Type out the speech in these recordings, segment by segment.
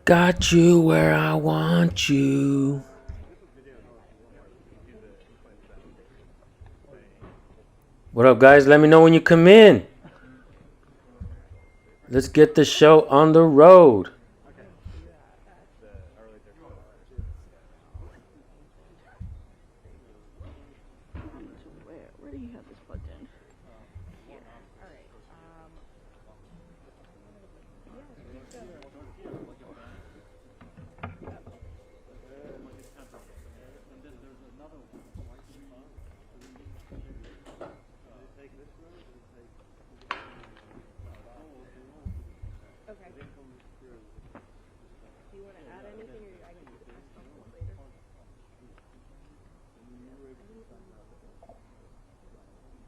Got you where I want you. What up, guys? Let me know when you come in. Let's get the show on the road. Where do you have this plugged in? Here. All right. Okay. Do you want to add anything, or I can do the press conference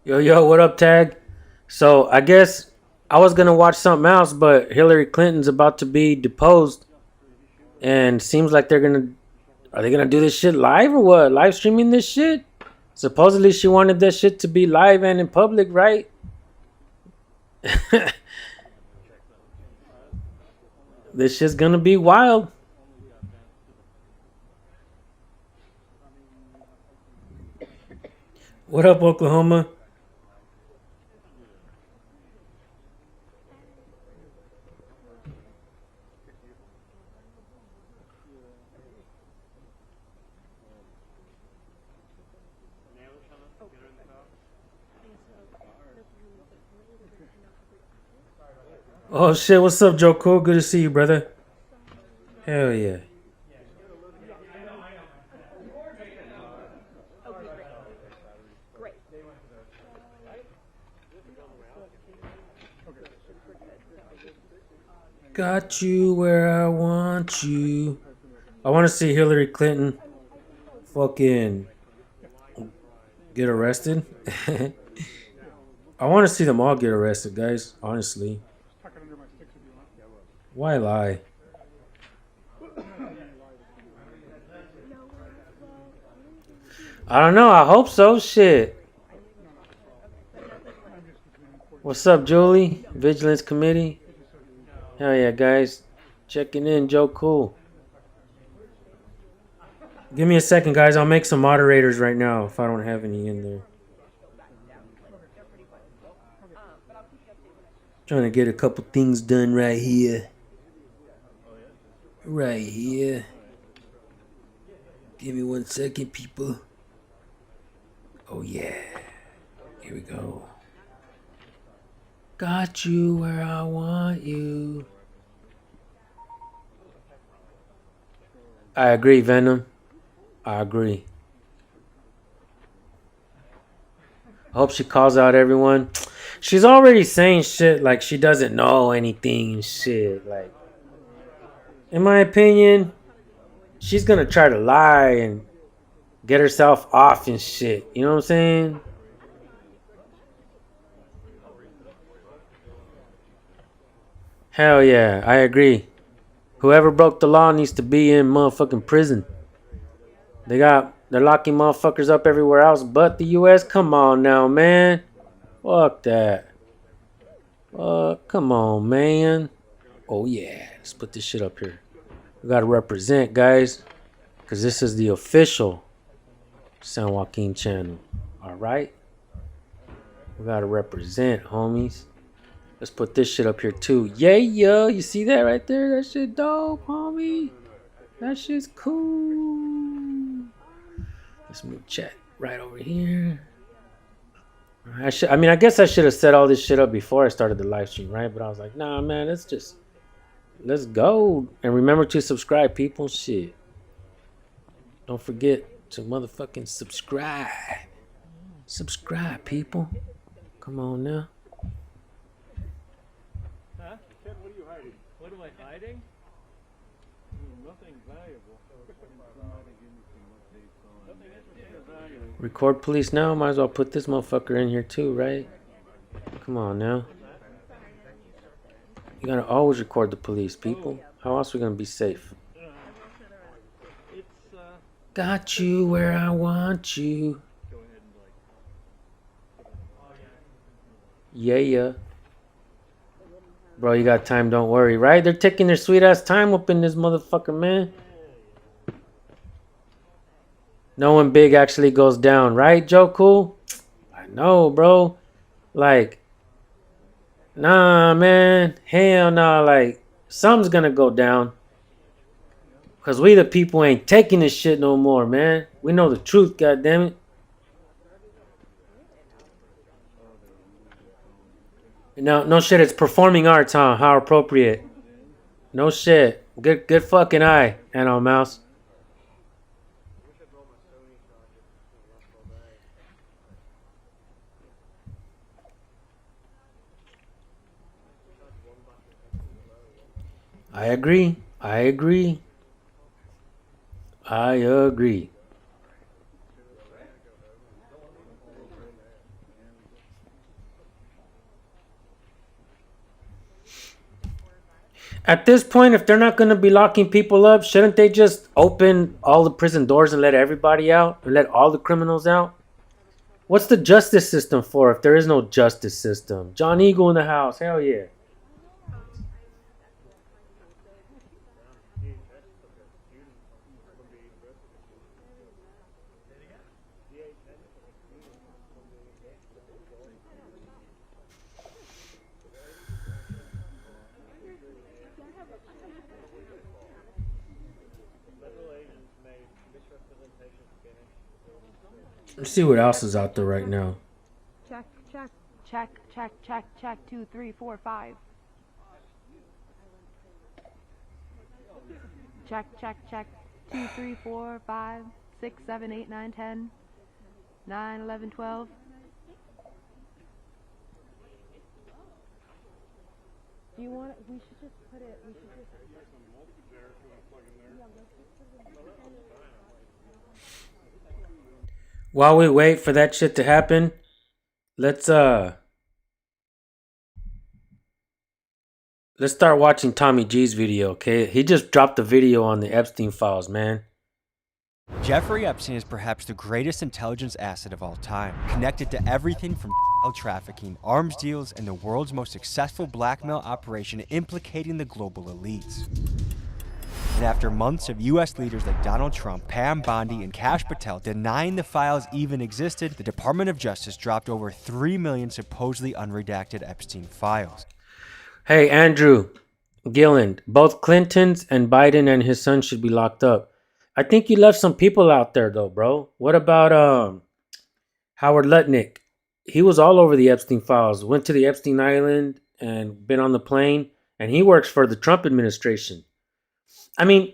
later? Yo, what up, Tag? So I guess I was gonna watch something else, but Hillary Clinton's about to be deposed, and seems like they're gonna. Are they gonna do this shit live or what? Live streaming this shit? Supposedly she wanted this shit to be live and in public, right? This shit's gonna be wild. What up, Oklahoma? Oh shit, what's up, Joe Cool? Good to see you, brother. Hell yeah. Great. Got you where I want you. I want to see Hillary Clinton fucking get arrested. I want to see them all get arrested, guys. Honestly. Why lie? I don't know. I hope so. Shit. What's up, Julie? Vigilance Committee. Hell yeah, guys. Checking in, Joe Cool. Give me a second, guys. I'll make some moderators right now if I don't have any in there. Trying to get a couple things done right here. Right here. Give me 1 second, people. Oh, yeah. Here we go. Got you where I want you. I agree, Venom. I agree. I hope she calls out everyone. She's already saying shit like she doesn't know anything and shit. Like, in my opinion, she's gonna try to lie and get herself off and shit. You know what I'm saying? Hell yeah, I agree. Whoever broke the law needs to be in motherfucking prison. They're locking motherfuckers up everywhere else but the US. Come on now, man. Fuck that. Come on, man. Oh yeah, let's put this shit up here. We gotta represent, guys, because this is the official San Joaquin channel. All right, we gotta represent, homies. Let's put this shit up here too. Yeah, yo, you see that right there? That shit dope, homie. That shit's cool. Let's move chat right over here. I guess I should have set all this shit up before I started the live stream, right? But I was like, nah, man, let's go. And remember to subscribe, people. Shit. Don't forget to motherfucking subscribe. Subscribe, people. Come on now. Huh? Ted, what are you hiding? What am I hiding? Nothing valuable. Record police now. Might as well put this motherfucker in here too, right? Come on now. You gotta always record the police, people. How else are we gonna be safe? Got you where I want you. Yeah. Bro, you got time, don't worry, right? They're taking their sweet ass time up in this motherfucker, man. No one big actually goes down, right, Joe Cool? I know, bro. Like, nah, man. Hell nah. Like, something's gonna go down. Cause we the people ain't taking this shit no more, man. We know the truth, goddammit. No shit, it's performing arts, huh? How appropriate. No shit. Good fucking eye, Animal Mouse. I agree. I agree. I agree. At this point, if they're not going to be locking people up, shouldn't they just open all the prison doors and let everybody out? Or let all the criminals out? What's the justice system for if there is no justice system? John Eagle in the house. Hell yeah. Let's see what else is out there right now. Check, check, check, check, check, check. 2, 3, 4, 5. Check, check, check. 2, 3, 4, 5, 6, 7, 8, 9, 10, 9, 11, 12. Do you want it? We should just put it. We should just. While we wait for that shit to happen, let's start watching Tommy G's video, okay? He just dropped a video on the Epstein files, man. Jeffrey Epstein is perhaps the greatest intelligence asset of all time, connected to everything from child trafficking, arms deals, and the world's most successful blackmail operation implicating the global elites. And after months of U.S. leaders like Donald Trump, Pam Bondi, and Kash Patel denying the files even existed, the Department of Justice dropped over 3 million supposedly unredacted Epstein files. Hey, Andrew Gilland, both Clintons and Biden and his son should be locked up. I think you left some people out there, though, bro. What about Howard Lutnick? He was all over the Epstein files, went to the Epstein Island and been on the plane, and he works for the Trump administration. I mean,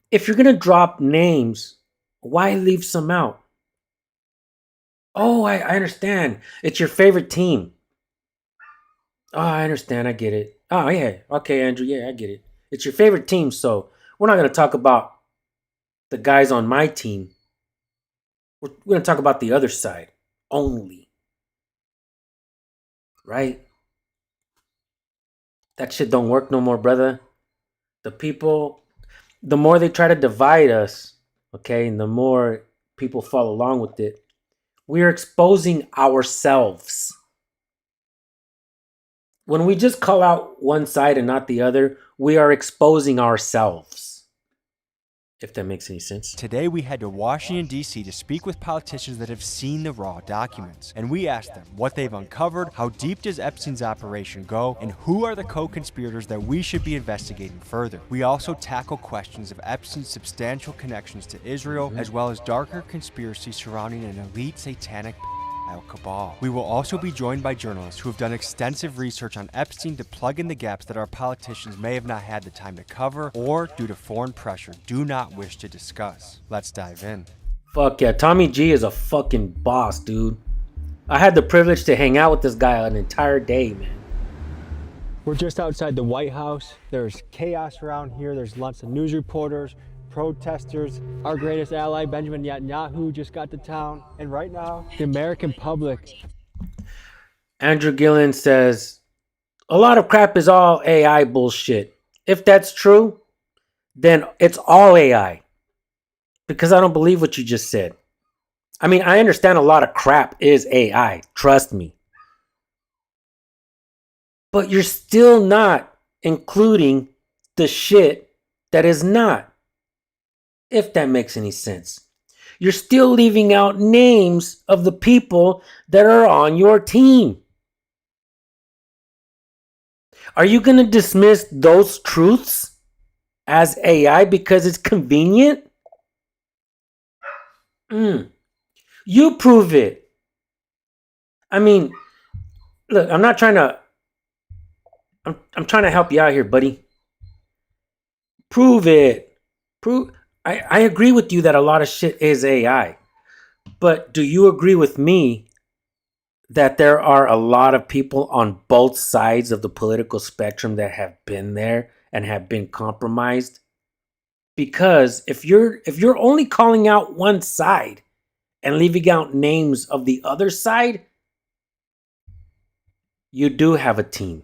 if you're going to drop names, why leave some out? Oh, I understand. It's your favorite team. Oh, I understand. I get it. Oh, yeah. Okay, Andrew. Yeah, I get it. It's your favorite team, so we're not going to talk about the guys on my team. We're going to talk about the other side only. Right? That shit don't work no more, brother. The people, the more they try to divide us, okay, and the more people follow along with it, we're exposing ourselves. When we just call out one side and not the other, we are exposing ourselves. If that makes any sense. Today we head to Washington, D.C. to speak with politicians that have seen the raw documents. And we asked them what they've uncovered, how deep does Epstein's operation go, and who are the co-conspirators that we should be investigating further. We also tackle questions of Epstein's substantial connections to Israel, as well as darker conspiracies surrounding an elite satanic cabal. We will also be joined by journalists who have done extensive research on Epstein to plug in the gaps that our politicians may have not had the time to cover or, due to foreign pressure, do not wish to discuss. Let's dive in. Fuck yeah, Tommy G is a fucking boss, dude. I had the privilege to hang out with this guy an entire day, man. We're just outside the White House. There's chaos around here. There's lots of news reporters, protesters. Our greatest ally, Benjamin Netanyahu, just got to town. And right now, the American public. Andrew Gillen says, a lot of crap is all AI bullshit. If that's true, then it's all AI. Because I don't believe what you just said. I mean, I understand a lot of crap is AI. Trust me. But you're still not including the shit that is not. If that makes any sense. You're still leaving out names of the people that are on your team. Are you going to dismiss those truths as AI because it's convenient? You prove it. I mean, look, I'm not trying to. I'm trying to help you out here, buddy. Prove it. Prove. I agree with you that a lot of shit is AI, but do you agree with me that there are a lot of people on both sides of the political spectrum that have been there and have been compromised? Because if you're only calling out one side and leaving out names of the other side, you do have a team.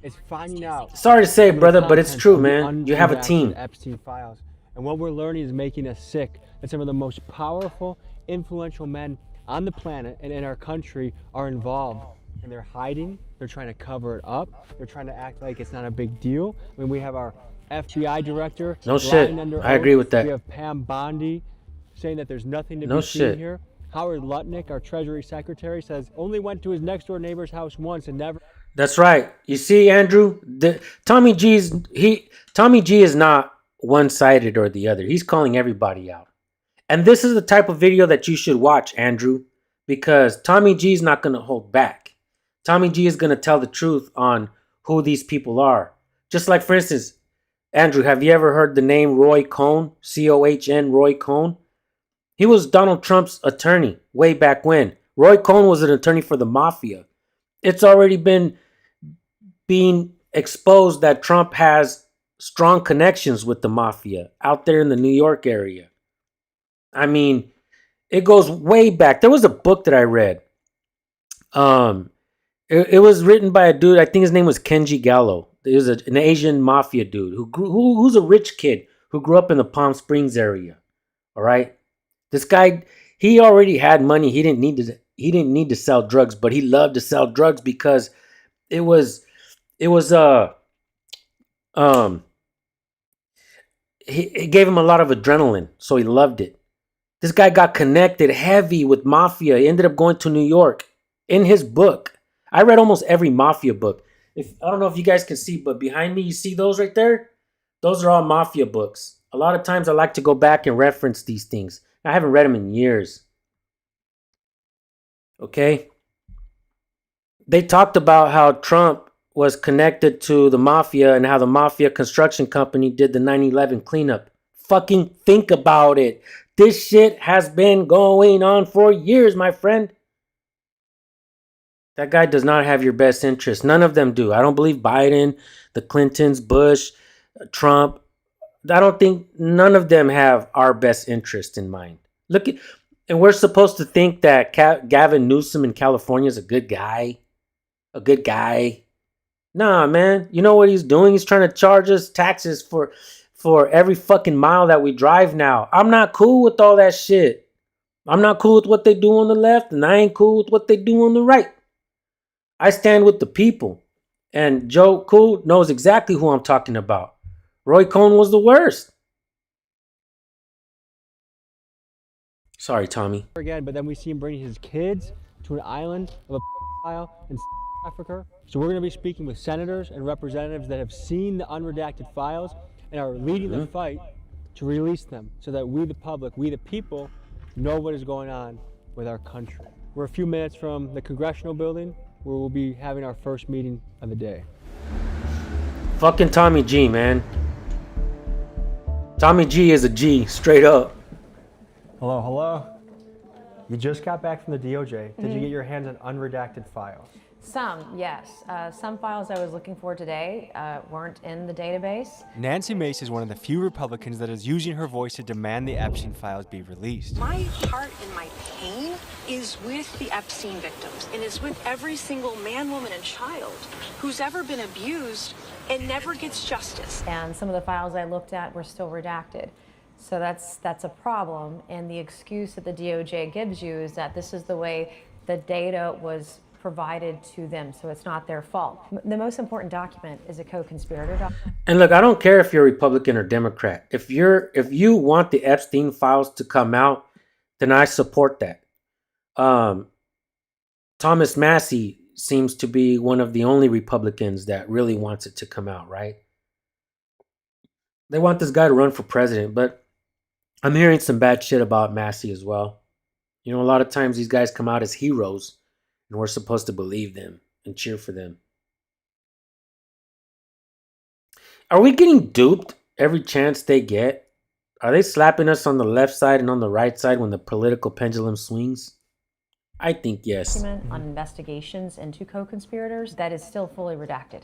It's finding out. Sorry to say it, some of the brother, but it's contents true, of the man. You have a unredacted team. Epstein files. And what we're learning is making us sick that some of the most powerful, influential men on the planet and in our country are involved. And they're hiding, they're trying to cover it up, they're trying to act like it's not a big deal. I mean, we have our FBI director No shit. lying under I oath. agree with that. We have Pam Bondi saying that there's nothing to No be seen shit. here. Howard Lutnick, our Treasury Secretary, says only went to his next door neighbor's house once and never. That's right. You see, Andrew, Tommy G is not one-sided or the other. He's calling everybody out. And this is the type of video that you should watch, Andrew, because Tommy G is not going to hold back. Tommy G is going to tell the truth on who these people are. Just like, for instance, Andrew, have you ever heard the name Roy Cohn? C-O-H-N, Roy Cohn? He was Donald Trump's attorney way back when. Roy Cohn was an attorney for the mafia. It's already been being exposed that Trump has strong connections with the mafia out there in the New York area. I mean, it goes way back. There was a book that I read. It was written by a dude. I think his name was Kenji Gallo. He was an Asian mafia dude who's a rich kid who grew up in the Palm Springs area. All right, this guy, he already had money. He didn't need to sell drugs, but he loved to sell drugs because it gave him a lot of adrenaline, so he loved it. This guy got connected heavy with mafia. He ended up going to New York. In his book, I read almost every mafia book. I don't know if you guys can see, but behind me, you see those right there? Those are all mafia books. A lot of times I like to go back and reference these things. I haven't read them in years. Okay? They talked about how Trump was connected to the mafia and how the mafia construction company did the 9/11 cleanup. Fucking think about it. This shit has been going on for years, my friend. That guy does not have your best interest. None of them do. I don't believe Biden, the Clintons, Bush, Trump. I don't think none of them have our best interest in mind. And we're supposed to think that Gavin Newsom in California is a good guy. A good guy. Nah, man. You know what he's doing? He's trying to charge us taxes for every fucking mile that we drive now. I'm not cool with all that shit. I'm not cool with what they do on the left, and I ain't cool with what they do on the right. I stand with the people. And Joe Cool knows exactly who I'm talking about. Roy Cohn was the worst. Sorry, Tommy. Again, but then we see him bringing his kids to an island of a file in Africa. So we're going to be speaking with senators and representatives that have seen the unredacted files and are leading the fight to release them so that we, the public, we, the people, know what is going on with our country. We're a few minutes from the Congressional building where we'll be having our first meeting of the day. Fucking Tommy G, man. Tommy G is a G, straight up. Hello, hello. You just got back from the DOJ. Did you get your hands on unredacted files? Some, yes. Some files I was looking for today weren't in the database. Nancy Mace is one of the few Republicans that is using her voice to demand the Epstein files be released. My heart and my pain is with the Epstein victims, and is with every single man, woman, and child who's ever been abused and never gets justice. And some of the files I looked at were still redacted. So that's a problem, and the excuse that the DOJ gives you is that this is the way the data was provided to them, so it's not their fault. The most important document is a co-conspirator document. And look, I don't care if you're Republican or Democrat. If you want the Epstein files to come out, then I support that. Thomas Massey seems to be one of the only Republicans that really wants it to come out, right? They want this guy to run for president, but I'm hearing some bad shit about Massey as well. You know, a lot of times these guys come out as heroes, and we're supposed to believe them and cheer for them. Are we getting duped every chance they get? Are they slapping us on the left side and on the right side when the political pendulum swings? I think yes. On investigations into co-conspirators that is still fully redacted.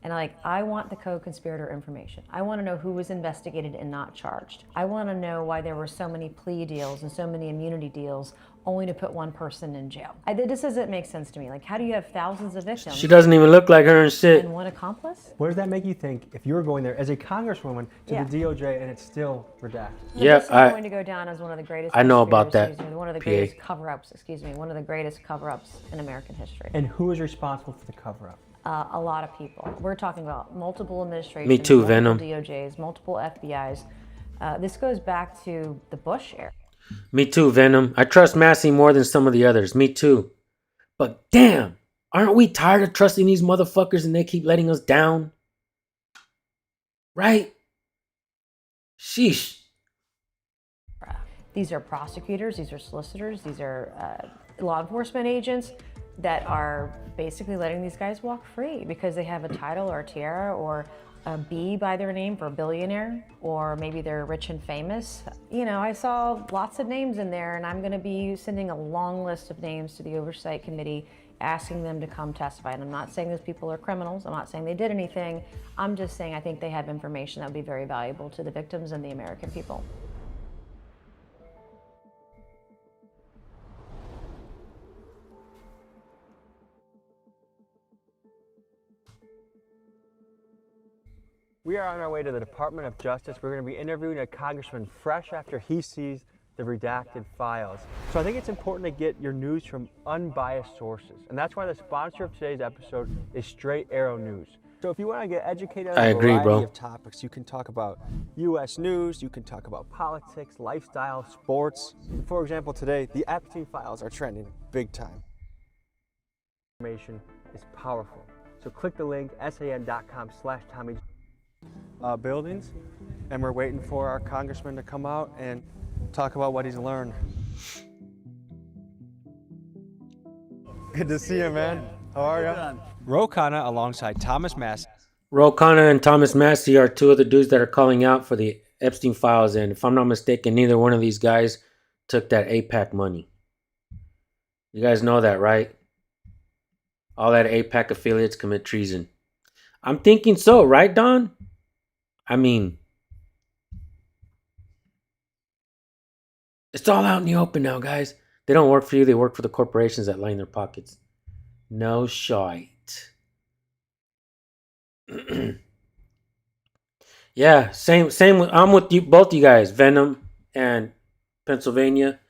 And I want the co-conspirator information. I want to know who was investigated and not charged. I want to know why there were so many plea deals and so many immunity deals only to put one person in jail. This doesn't make sense to me. How do you have thousands of victims? She doesn't even look like her and shit. And one accomplice? What does that make you think if you were going there as a congresswoman to the DOJ and it's still redacted? Yeah, this is going to go down as one of the greatest. I know about that. One of the greatest cover-ups. One of the greatest cover-ups in American history. And who is responsible for the cover-up? A lot of people. We're talking about multiple administrations. Me too, multiple Venom. DOJs, multiple FBIs. This goes back to the Bush era. Me too, Venom. I trust Massey more than some of the others. Me too. But damn, aren't we tired of trusting these motherfuckers and they keep letting us down? Right? Sheesh. These are prosecutors, these are solicitors, these are law enforcement agents that are basically letting these guys walk free because they have a title or a tiara or a B by their name for a billionaire, or maybe they're rich and famous. You know, I saw lots of names in there, and I'm going to be sending a long list of names to the Oversight Committee asking them to come testify. And I'm not saying those people are criminals. I'm not saying they did anything. I'm just saying I think they have information that would be very valuable to the victims and the American people. We are on our way to the Department of Justice. We're going to be interviewing a congressman fresh after he sees the redacted files. So I think it's important to get your news from unbiased sources. And that's why the sponsor of today's episode is Straight Arrow News. So if you want to get educated on a variety of topics, you can talk about U.S. news, you can talk about politics, lifestyle, sports. For example, today, the Epstein files are trending big time. Information is powerful. So click the link, san.com/Tommy. Buildings, and we're waiting for our congressman to come out and talk about what he's learned. Good to see you, man. How are you? Ro Khanna alongside Thomas Massey. Ro Khanna and Thomas Massey are two of the dudes that are calling out for the Epstein files, and if I'm not mistaken, neither one of these guys took that AIPAC money. You guys know that, right? All that AIPAC affiliates commit treason. I'm thinking so, right, Don? I mean, it's all out in the open now, guys. They don't work for you. They work for the corporations that line their pockets. No shite. Yeah, same. I'm with you, both you guys, Venom and Pennsylvania.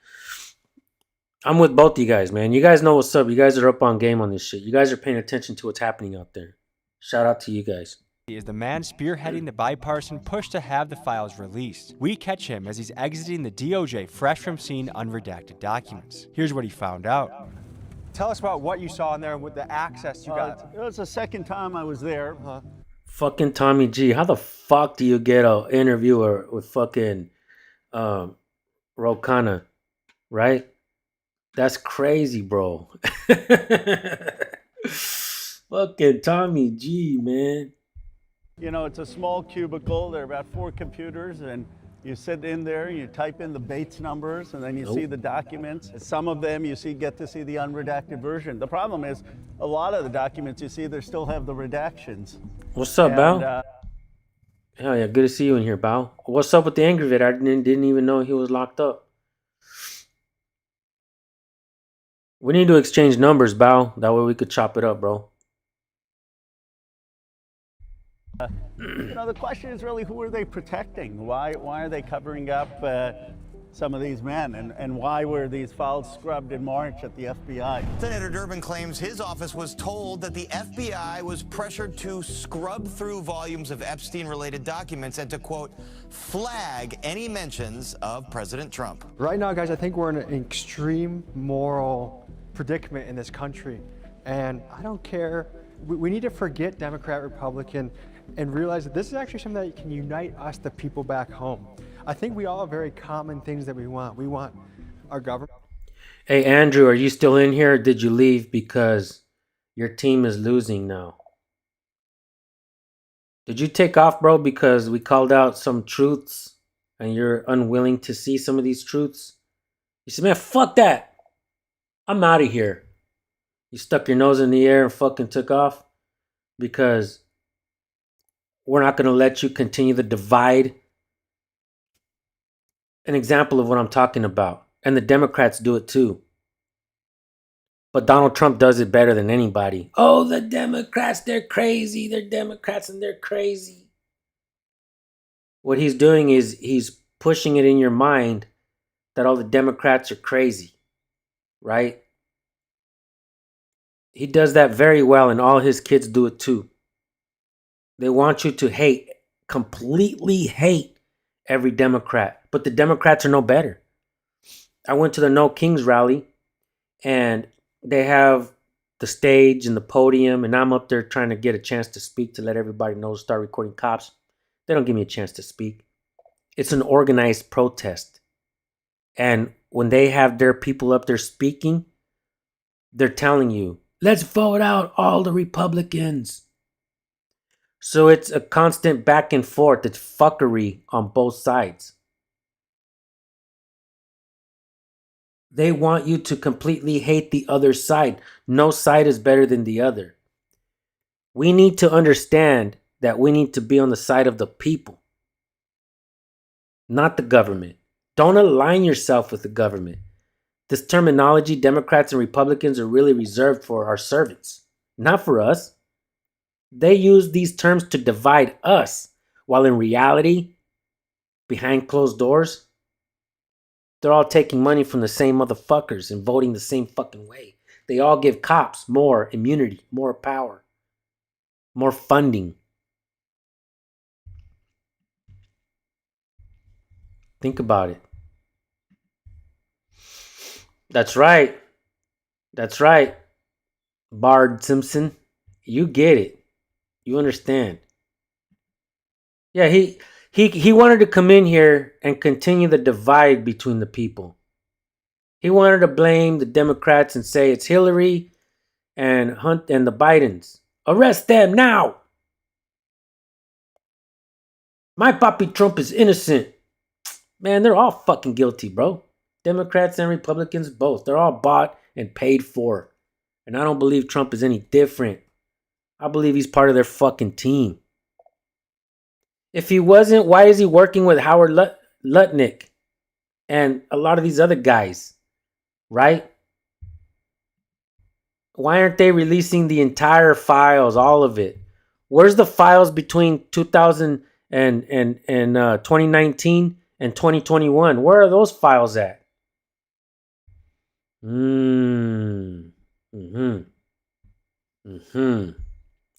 I'm with both you guys, man. You guys know what's up. You guys are up on game on this shit. You guys are paying attention to what's happening out there. Shout out to you guys. He is the man spearheading the bipartisan push to have the files released. We catch him as he's exiting the DOJ fresh from seeing unredacted documents. Here's what he found out. Tell us about what you saw in there and with the access you got. It was the second time I was there. Fucking Tommy G. How the fuck do you get an interviewer with fucking Ro Khanna, right? That's crazy, bro. Fucking Tommy G, man. You know, it's a small cubicle. There are about 4 computers, and you sit in there, you type in the Bates numbers, and then you see the documents. Some of them you get to see the unredacted version. The problem is, a lot of the documents you see, they still have the redactions. What's up, Bao? Hell yeah, good to see you in here, Bao. What's up with the Angry Vid? I didn't even know he was locked up. We need to exchange numbers, Bao. That way we could chop it up, bro. You know, the question is really, who are they protecting? Why are they covering up some of these men, and why were these files scrubbed in March at the FBI? Senator Durbin claims his office was told that the FBI was pressured to scrub through volumes of Epstein-related documents and to, quote, flag any mentions of President Trump. Right now, guys, I think we're in an extreme moral predicament in this country. And I don't care. We need to forget Democrat, Republican, and realize that this is actually something that can unite us, the people back home. I think we all have very common things that we want. We want our government. Hey, Andrew, are you still in here? Or did you leave because your team is losing now? Did you take off, bro, because we called out some truths and you're unwilling to see some of these truths? You said, man, fuck that. I'm out of here. You stuck your nose in the air and fucking took off because we're not going to let you continue the divide. An example of what I'm talking about. And the Democrats do it too. But Donald Trump does it better than anybody. Oh, the Democrats, they're crazy. They're Democrats and they're crazy. What he's doing is he's pushing it in your mind that all the Democrats are crazy. Right? He does that very well, and all his kids do it too. They want you to hate, completely hate every Democrat. But the Democrats are no better. I went to the No Kings rally, and they have the stage and the podium, and I'm up there trying to get a chance to speak to let everybody know, start recording cops. They don't give me a chance to speak. It's an organized protest. And when they have their people up there speaking, they're telling you, let's vote out all the Republicans. So it's a constant back and forth. It's fuckery on both sides. They want you to completely hate the other side. No side is better than the other. We need to understand that we need to be on the side of the people, not the government. Don't align yourself with the government. This terminology, Democrats and Republicans, are really reserved for our servants, not for us. They use these terms to divide us, while in reality, behind closed doors, they're all taking money from the same motherfuckers and voting the same fucking way. They all give cops more immunity, more power, more funding. Think about it. That's right. That's right. Bard Simpson, you get it. You understand. Yeah, he wanted to come in here and continue the divide between the people. He wanted to blame the Democrats and say it's Hillary and Hunt and the Bidens. Arrest them now. My papi Trump is innocent. Man, they're all fucking guilty, bro. Democrats and Republicans both. They're all bought and paid for. And I don't believe Trump is any different. I believe he's part of their fucking team. If he wasn't, why is he working with Howard Lutnick and a lot of these other guys, right? Why aren't they releasing the entire files, all of it? Where's the files between 2000 and 2019 and 2021? Where are those files at?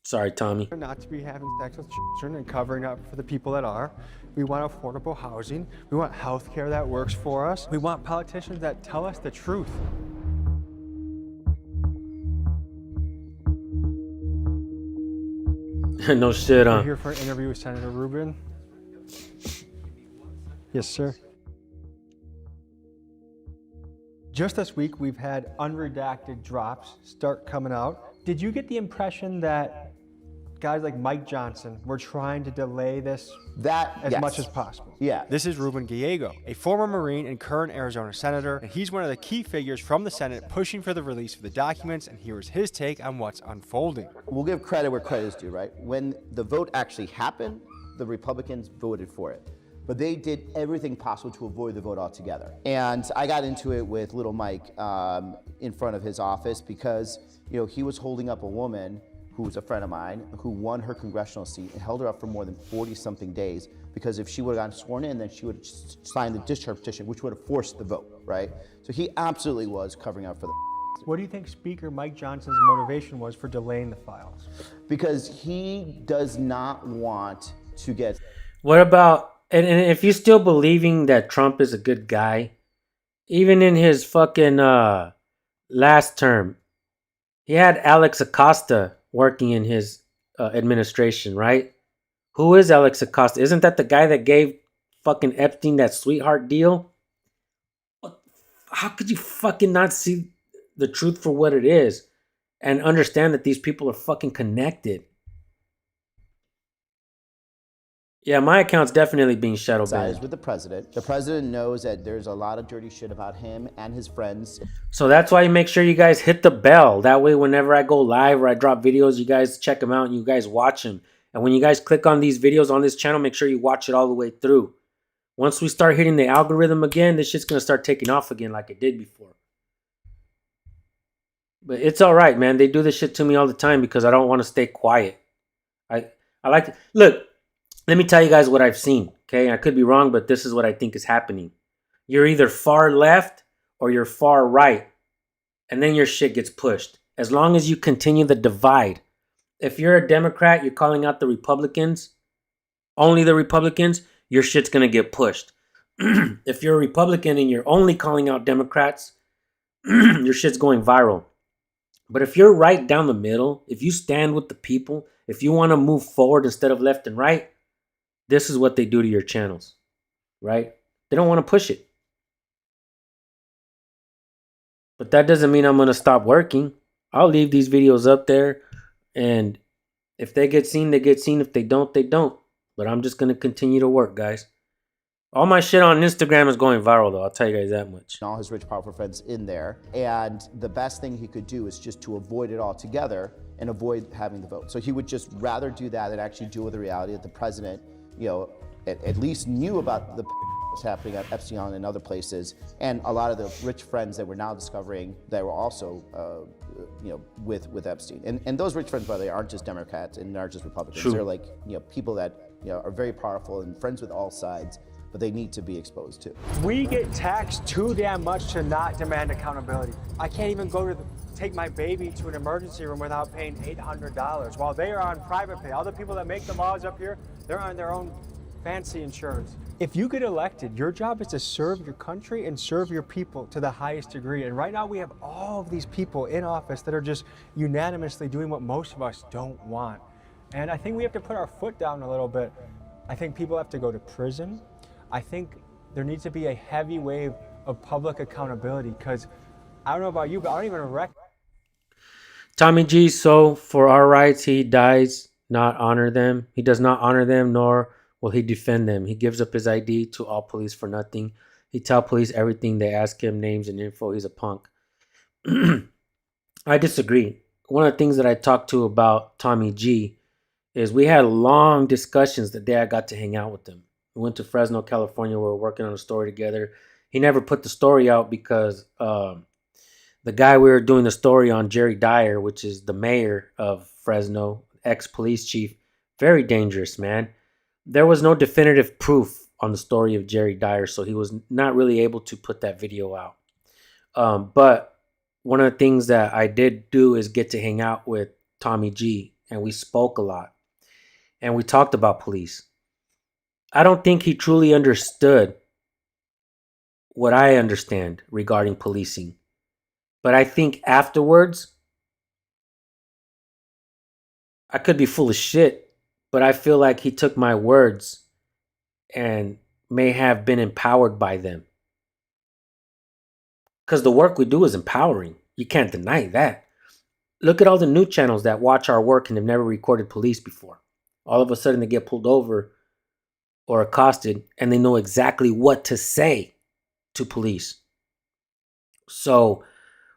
Sorry, Tommy. Not to be having sex with children and covering up for the people that are. We want affordable housing. We want health care that works for us. We want politicians that tell us the truth. No shit, huh? We're here for an interview with Senator Rubin. Yes, sir. Just this week, we've had unredacted drops start coming out. Did you get the impression that guys like Mike Johnson were trying to delay this as much as possible? Yeah. This is Ruben Gallego, a former Marine and current Arizona senator, and he's one of the key figures from the Senate pushing for the release of the documents, and here is his take on what's unfolding. We'll give credit where credit is due, right? When the vote actually happened, the Republicans voted for it. But they did everything possible to avoid the vote altogether. And I got into it with little Mike in front of his office because, you know, he was holding up a woman who's a friend of mine, who won her congressional seat and held her up for more than 40-something days, because if she would have gotten sworn in, then she would have signed the discharge petition, which would have forced the vote, right? So he absolutely was covering up for the. What do you think Speaker Mike Johnson's motivation was for delaying the files? Because he does not want to get. What about, and if you're still believing that Trump is a good guy, even in his fucking last term, he had Alex Acosta working in his administration, right? Who is Alex Acosta? Isn't that the guy that gave fucking Epstein that sweetheart deal? How could you fucking not see the truth for what it is and understand that these people are fucking connected? Yeah, my account's definitely being shadow banned. With the president. The president knows that there's a lot of dirty shit about him and his friends. So that's why you make sure you guys hit the bell. That way, whenever I go live or I drop videos, you guys check them out and you guys watch them. And when you guys click on these videos on this channel, make sure you watch it all the way through. Once we start hitting the algorithm again, this shit's going to start taking off again like it did before. But it's all right, man. They do this shit to me all the time because I don't want to stay quiet. I like to... Look, let me tell you guys what I've seen, okay? I could be wrong, but this is what I think is happening. You're either far left or you're far right, and then your shit gets pushed. As long as you continue the divide. If you're a Democrat, you're calling out the Republicans, only the Republicans, your shit's going to get pushed. If you're a Republican and you're only calling out Democrats, your shit's going viral. But if you're right down the middle, if you stand with the people, if you want to move forward instead of left and right, this is what they do to your channels, right? They don't want to push it. But that doesn't mean I'm going to stop working. I'll leave these videos up there, and if they get seen, they get seen. If they don't, they don't. But I'm just going to continue to work, guys. All my shit on Instagram is going viral, though. I'll tell you guys that much. All his rich, powerful friends in there. And the best thing he could do is just to avoid it altogether and avoid having the vote. So he would just rather do that than actually deal with the reality that the president, you know, at least knew about the was happening at Epstein and other places, and a lot of the rich friends that we're now discovering that were also, you know, with Epstein. And those rich friends, by the way, aren't just Democrats and aren't just Republicans. True. They're like, you know, people that, you know, are very powerful and friends with all sides, but they need to be exposed too. We get taxed too damn much to not demand accountability. I can't even go to take my baby to an emergency room without paying $800 while they are on private pay. All the people that make the laws up here, they're on their own fancy insurance. If you get elected, your job is to serve your country and serve your people to the highest degree. And right now we have all of these people in office that are just unanimously doing what most of us don't want. And I think we have to put our foot down a little bit. I think people have to go to prison. I think there needs to be a heavy wave of public accountability, because I don't know about you, but I don't even recognize. Tommy G, so for our rights, he dies, not honor them. He does not honor them, nor will he defend them. He gives up his ID to all police for nothing. He tells police everything they ask him, names and info. He's a punk. I disagree. One of the things that I talked to about Tommy G is we had long discussions the day I got to hang out with him. We went to Fresno, California. We were working on a story together. He never put the story out because the guy we were doing the story on, Jerry Dyer, which is the mayor of Fresno, ex-police chief, very dangerous, man. There was no definitive proof on the story of Jerry Dyer, so he was not really able to put that video out. But one of the things that I did do is get to hang out with Tommy G, and we spoke a lot. And we talked about police. I don't think he truly understood what I understand regarding policing. But I think afterwards, I could be full of shit, but I feel like he took my words and may have been empowered by them. Because the work we do is empowering. You can't deny that. Look at all the news channels that watch our work and have never recorded police before. All of a sudden they get pulled over or accosted and they know exactly what to say to police. So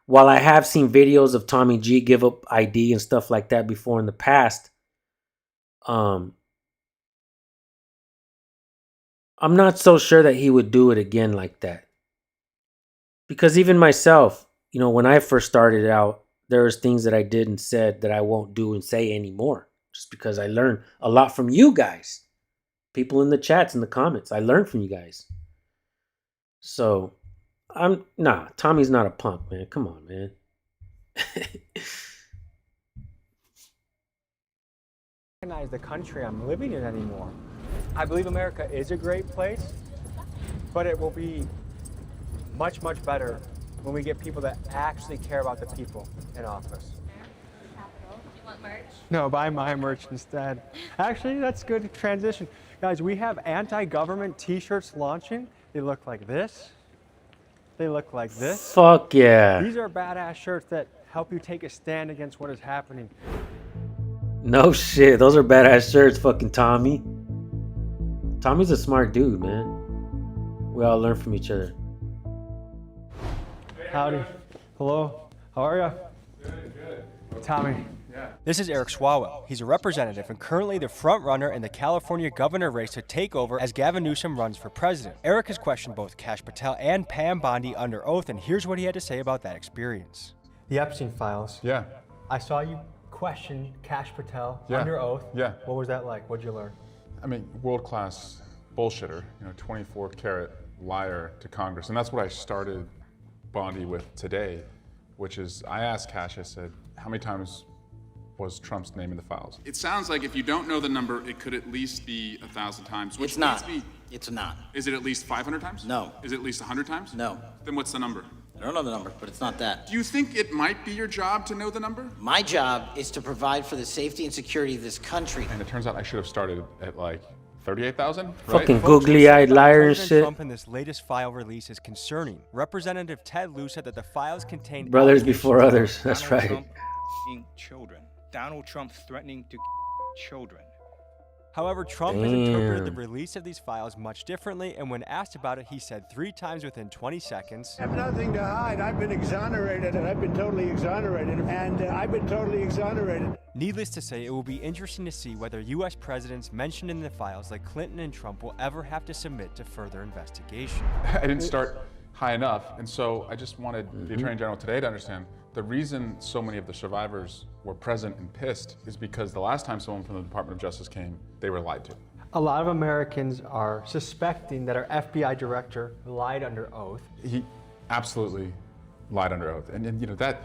while I have seen videos of Tommy G give up ID and stuff like that before in the past, I'm not so sure that he would do it again like that. Because even myself, you know, when I first started out, there's things that I did and said that I won't do and say anymore, just because I learned a lot from you guys, people in the chats, in the comments. I learned from you guys. So Tommy's not a punk, man. Come on, man. Recognize the country I'm living in anymore. I believe America is a great place, but it will be much, much better when we get people that actually care about the people in office. Do you want merch? No, buy my merch instead. Actually, that's good transition. Guys, we have anti-government t-shirts launching. They look like this. They look like this. Fuck yeah. These are badass shirts that help you take a stand against what is happening. No shit. Those are badass shirts, fucking Tommy. Tommy's a smart dude, man. We all learn from each other. Howdy. Hello. How are you? Good. Tommy. This is Eric Swalwell. He's a representative and currently the front runner in the California governor race to take over as Gavin Newsom runs for president. Eric has questioned both Kash Patel and Pam Bondi under oath, and here's what he had to say about that experience. The Epstein files. Yeah. I saw you question Kash Patel Yeah. under oath. Yeah. What was that like? What'd you learn? I mean, world-class bullshitter, 24-karat liar to Congress. And that's what I started Bondi with today, which is I asked Kash, I said, how many times was Trump's name in the files? It sounds like if you don't know the number, it could at least be 1,000 times. Which It's not. leads me- It's not. Is it at least 500 times? No. Is it at least 100 times? No. Then what's the number? I don't know the number, but it's not that. Do you think it might be your job to know the number? My job is to provide for the safety and security of this country. And it turns out I should have started at like 38,000, right? Fucking googly-eyed liar and President shit. Trump in this latest file release is concerning. Representative Ted Lieu said that the files contained Brothers before others. That's Donald right. Trump f***ing children. Donald Trump threatening to children. However, Trump has interpreted the Damn. release of these files much differently, and when asked about it, he said 3 times within 20 seconds. I have nothing to hide. I've been exonerated, and I've been totally exonerated, and I've been totally exonerated. Needless to say, it will be interesting to see whether U.S. presidents mentioned in the files like Clinton and Trump will ever have to submit to further investigation. I didn't start high enough, and so I just wanted the Attorney General today to understand the reason so many of the survivors were present and pissed is because the last time someone from the Department of Justice came, they were lied to. A lot of Americans are suspecting that our FBI director lied under oath. He absolutely lied under oath, and that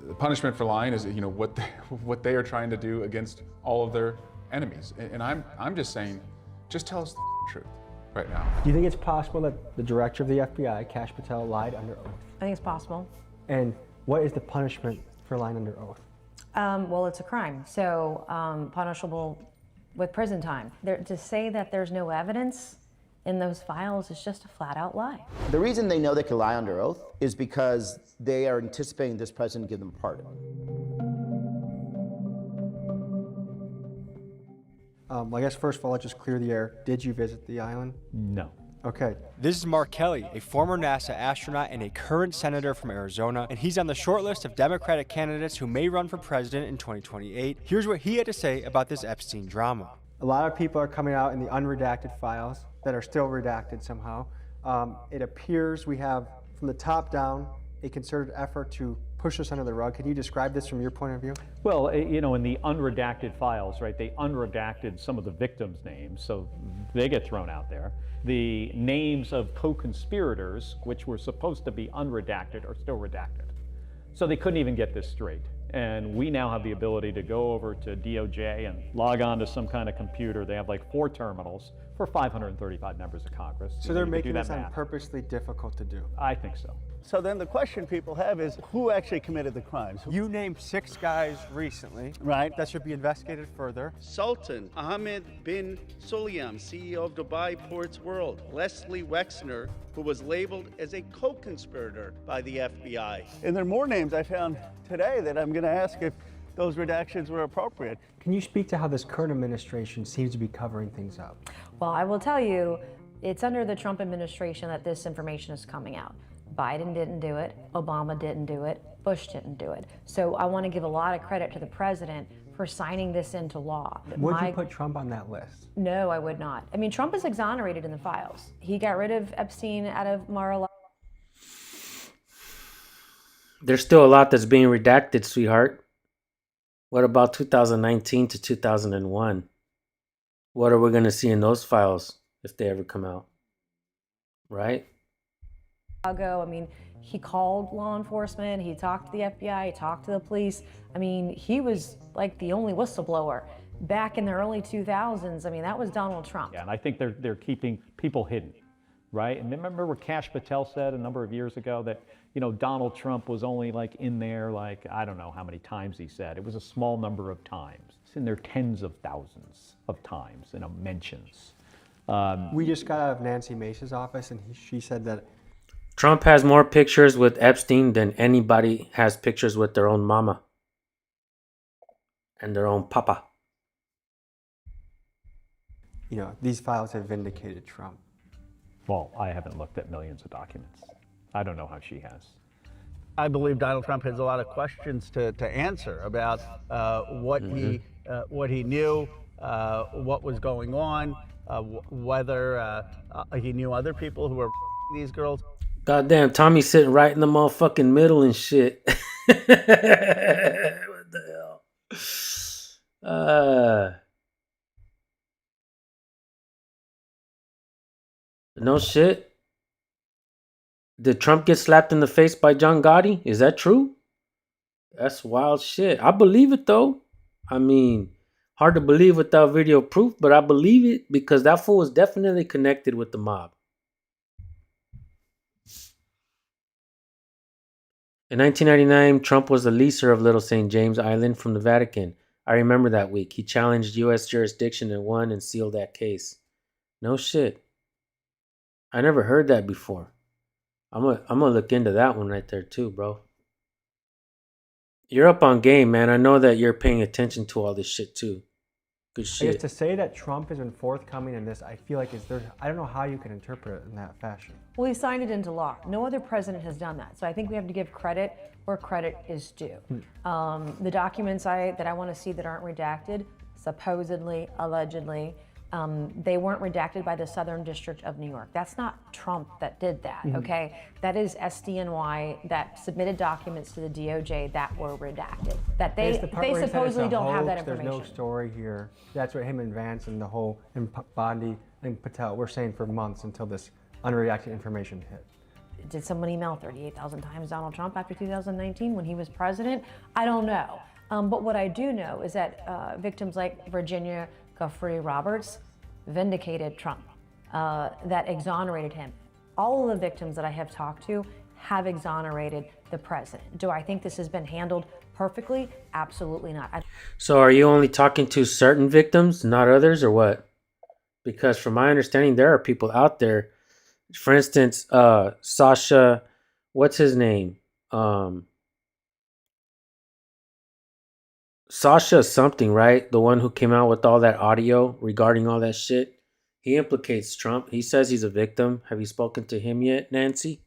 the punishment for lying is what they are trying to do against all of their enemies. And I'm just saying, just tell us the truth right now. Do you think it's possible that the director of the FBI, Kash Patel, lied under oath? I think it's possible. And what is the punishment for lying under oath? Well, it's a crime, so punishable with prison time. To say that there's no evidence in those files is just a flat-out lie. The reason they know they can lie under oath is because they are anticipating this president give them a pardon. I guess first of all, let's just clear the air. Did you visit the island? No. Okay. This is Mark Kelly, a former NASA astronaut and a current senator from Arizona, and he's on the short list of Democratic candidates who may run for president in 2028. Here's what he had to say about this Epstein drama. A lot of people are coming out in the unredacted files that are still redacted somehow. It appears we have, from the top down, a concerted effort to push this under the rug. Can you describe this from your point of view? Well, in the unredacted files, right, they unredacted some of the victims' names, so they get thrown out there. The names of co-conspirators, which were supposed to be unredacted, are still redacted. So they couldn't even get this straight. And we now have the ability to go over to DOJ and log on to some kind of computer. They have like 4 terminals for 535 members of Congress. So they're You can do making that this on math. purposely difficult to do. I think so. So then the question people have is, who actually committed the crimes? You named 6 guys recently. Right. That should be investigated further. Sultan Ahmed bin Sulayem, CEO of Dubai Ports World. Leslie Wexner, who was labeled as a co-conspirator by the FBI. And there are more names I found today that I'm going to ask if those redactions were appropriate. Can you speak to how this current administration seems to be covering things up? Well, I will tell you, it's under the Trump administration that this information is coming out. Biden didn't do it, Obama didn't do it, Bush didn't do it. So I want to give a lot of credit to the president for signing this into law. Would you put Trump on that list? No, I would not. I mean, Trump is exonerated in the files. He got rid of Epstein out of Mar-a-Lago. There's still a lot that's being redacted, sweetheart. What about 2019 to 2001? What are we going to see in those files if they ever come out? Right? Chicago. I mean, he called law enforcement, he talked to the FBI, he talked to the police. I mean, he was like the only whistleblower. Back in the early 2000s, I mean, that was Donald Trump. Yeah, and I think they're keeping people hidden, right? And remember what Kash Patel said a number of years ago that, you know, Donald Trump was only like in there like, I don't know how many times he said. It was a small number of times. It's in there tens of thousands of times, you know, mentions. We just got out of Nancy Mace's office, and she said that Trump has more pictures with Epstein than anybody has pictures with their own mama and their own papa. you know, these files have vindicated Trump. Well, I haven't looked at millions of documents. I don't know how she has. I believe Donald Trump has a lot of questions to answer about what he knew, what was going on, whether he knew other people who were these girls. Goddamn, Tommy's sitting right in the motherfucking middle and shit. What the hell? No shit. Did Trump get slapped in the face by John Gotti? Is that true? That's wild shit. I believe it though. I mean, hard to believe without video proof, but I believe it because that fool was definitely connected with the mob. In 1999, Trump was the leaser of Little St. James Island from the Vatican. I remember that week. He challenged U.S. jurisdiction and won and sealed that case. No shit. I never heard that before. I'm gonna look into that one right there too, bro. You're up on game, man. I know that you're paying attention to all this shit too. Good I guess shit. to say that Trump has been forthcoming in this, I feel like I don't know how you can interpret it in that fashion. Well, he signed it into law. No other president has done that. So I think we have to give credit where credit is due. The documents that I want to see that aren't redacted, supposedly, allegedly, they weren't redacted by the Southern District of New York. That's not Trump that did that, okay? That is SDNY that submitted documents to the DOJ that were redacted. That they supposedly don't have that information. There's no story here. That's what him and Vance and the whole, and Bondi and Patel were saying for months until this unredacted information hit. Did someone email 38,000 times Donald Trump after 2019 when he was president? I don't know. But what I do know is that victims like Virginia Giuffre Roberts vindicated Trump, that exonerated him. All of the victims that I have talked to have exonerated the president. Do I think this has been handled perfectly? Absolutely not. So are you only talking to certain victims, not others, or what? Because from my understanding, there are people out there. For instance, Sasha, what's his name? Sasha something, right? The one who came out with all that audio regarding all that shit. He implicates Trump. He says he's a victim. Have you spoken to him yet, Nancy?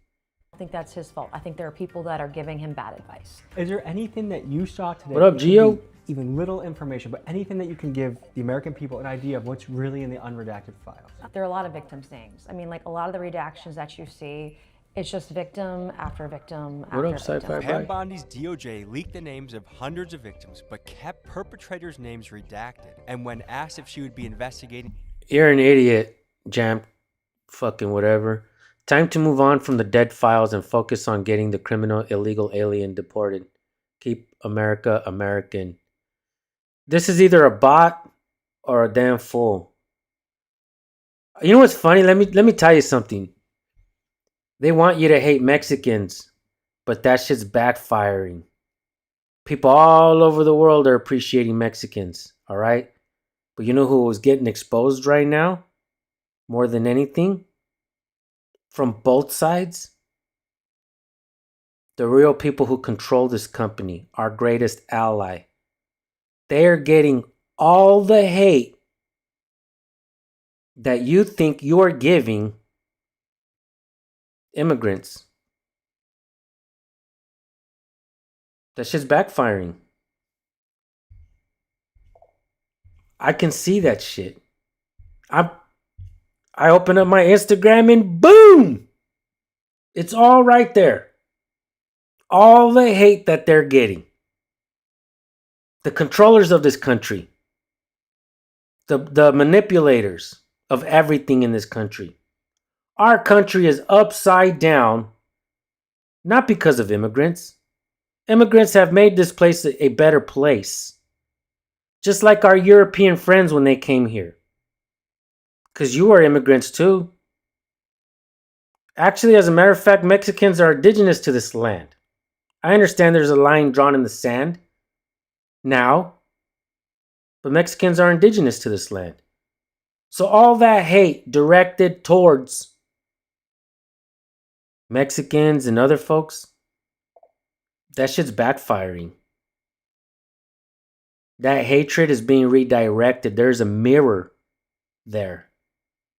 I think that's his fault. I think there are people that are giving him bad advice. Is there anything that you saw today? What up, Gio? Even little information, but anything that you can give the American people an idea of what's really in the unredacted files? There are a lot of victims' names. I mean, like a lot of the redactions that you see, it's just victim after victim after victim. Pam Bondi's DOJ leaked the names of hundreds of victims, but kept perpetrators' names redacted. And when asked if she would be investigating... You're an idiot, Jam. Fucking whatever. Time to move on from the dead files and focus on getting the criminal illegal alien deported. Keep America American. This is either a bot or a damn fool. You know what's funny? Let me tell you something. They want you to hate Mexicans, but that shit's backfiring. People all over the world are appreciating Mexicans, all right? But you know who was getting exposed right now? More than anything? From both sides? The real people who control this company, our greatest ally. They're getting all the hate that you think you're giving immigrants. That shit's backfiring. I can see that shit. I open up my Instagram and boom! It's all right there. All the hate that they're getting, the controllers of this country, the manipulators of everything in this country. Our country is upside down, not because of immigrants. Immigrants have made this place a better place. Just like our European friends when they came here. Because you are immigrants too. Actually, as a matter of fact, Mexicans are indigenous to this land. I understand there's a line drawn in the sand now, but Mexicans are indigenous to this land. So all that hate directed towards Mexicans and other folks, that shit's backfiring. That hatred is being redirected. There's a mirror there.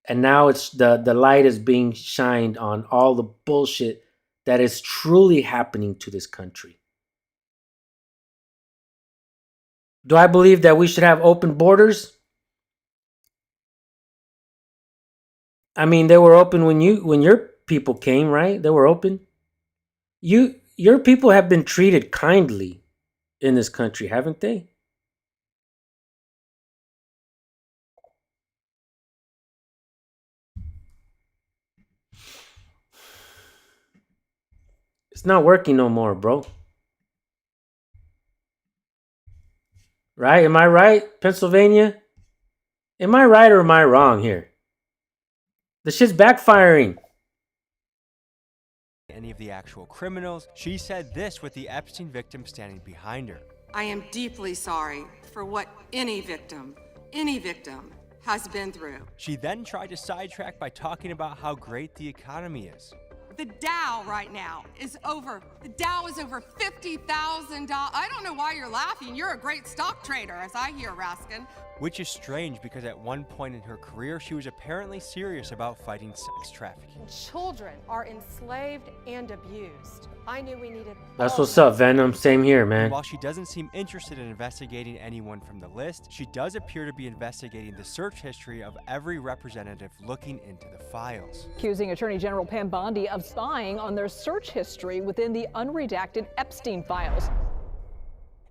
And now it's the light is being shined on all the bullshit that is truly happening to this country. Do I believe that we should have open borders? I mean, they were open when your people came, right? They were open. Your people have been treated kindly in this country, haven't they? It's not working no more, bro. Right? Am I right, Pennsylvania? Am I right or am I wrong here? The shit's backfiring. Any of the actual criminals, she said this with the Epstein victim standing behind her. I am deeply sorry for what any victim has been through. She then tried to sidetrack by talking about how great the economy is. The Dow right now is over $50,000. I don't know why you're laughing. You're a great stock trader, as I hear, Raskin. Which is strange because at one point in her career, she was apparently serious about fighting sex trafficking. Children are enslaved and abused. I knew we needed. That's what's up, Venom. Same here, man. And while she doesn't seem interested in investigating anyone from the list, she does appear to be investigating the search history of every representative looking into the files. Accusing Attorney General Pam Bondi of spying on their search history within the unredacted Epstein files.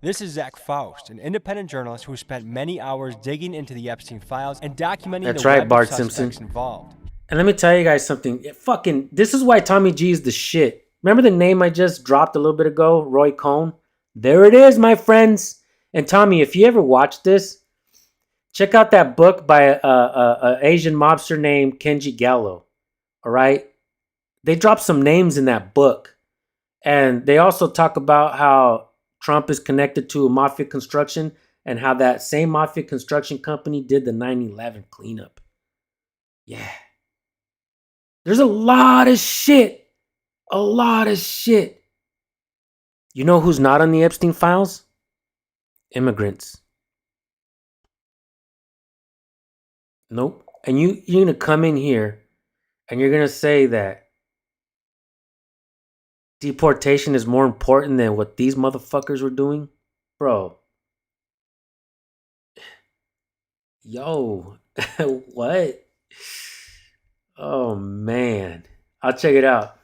This is Zach Faust, an independent journalist who spent many hours digging into the Epstein files and documenting That's the right, web Bart of suspects Simpson. involved. And let me tell you guys something. This is why Tommy G is the shit. Remember the name I just dropped a little bit ago? Roy Cohn? There it is, my friends. And Tommy, if you ever watch this, check out that book by a Asian mobster named Kenji Gallo. All right? They drop some names in that book. And they also talk about how Trump is connected to a mafia construction and how that same mafia construction company did the 9/11 cleanup. Yeah. There's a lot of shit. A lot of shit. You know who's not on the Epstein files? Immigrants. Nope. And you're going to come in here and you're going to say that deportation is more important than what these motherfuckers were doing? Bro. Yo. What? Oh, man. I'll check it out.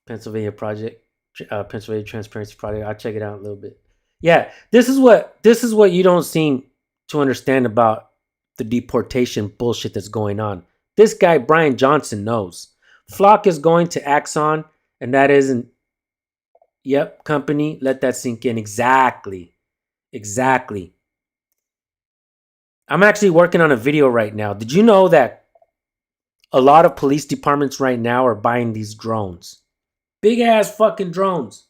Pennsylvania Transparency Project. I'll check it out a little bit. Yeah, this is what you don't seem to understand about the deportation bullshit that's going on. This guy, Brian Johnson, knows. Flock is going to Axon, and that isn't. Yep, company, let that sink in. Exactly. I'm actually working on a video right now. Did you know that a lot of police departments right now are buying these drones? Big ass fucking drones.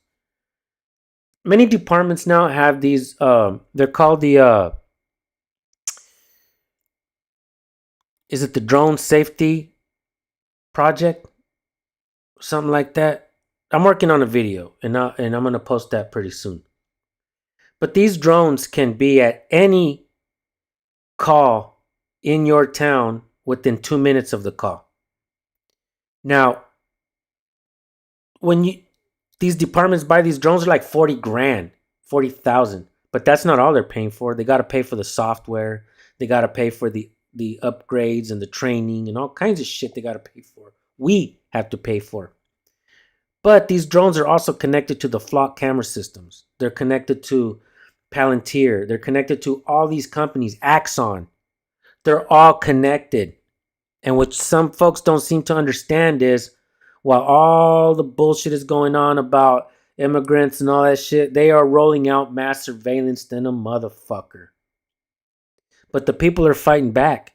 Many departments now have these, they're called the, is it the drone safety project? Something like that. I'm working on a video and I'm going to post that pretty soon. But these drones can be at any call in your town within 2 minutes of the call. Now, when these departments buy these drones, are like 40 grand, 40,000. But that's not all they're paying for. They got to pay for the software. They got to pay for the upgrades and the training and all kinds of shit they got to pay for. We have to pay for. But these drones are also connected to the flock camera systems. They're connected to Palantir. They're connected to all these companies, Axon. They're all connected. And what some folks don't seem to understand is while all the bullshit is going on about immigrants and all that shit, they are rolling out mass surveillance than a motherfucker. But the people are fighting back.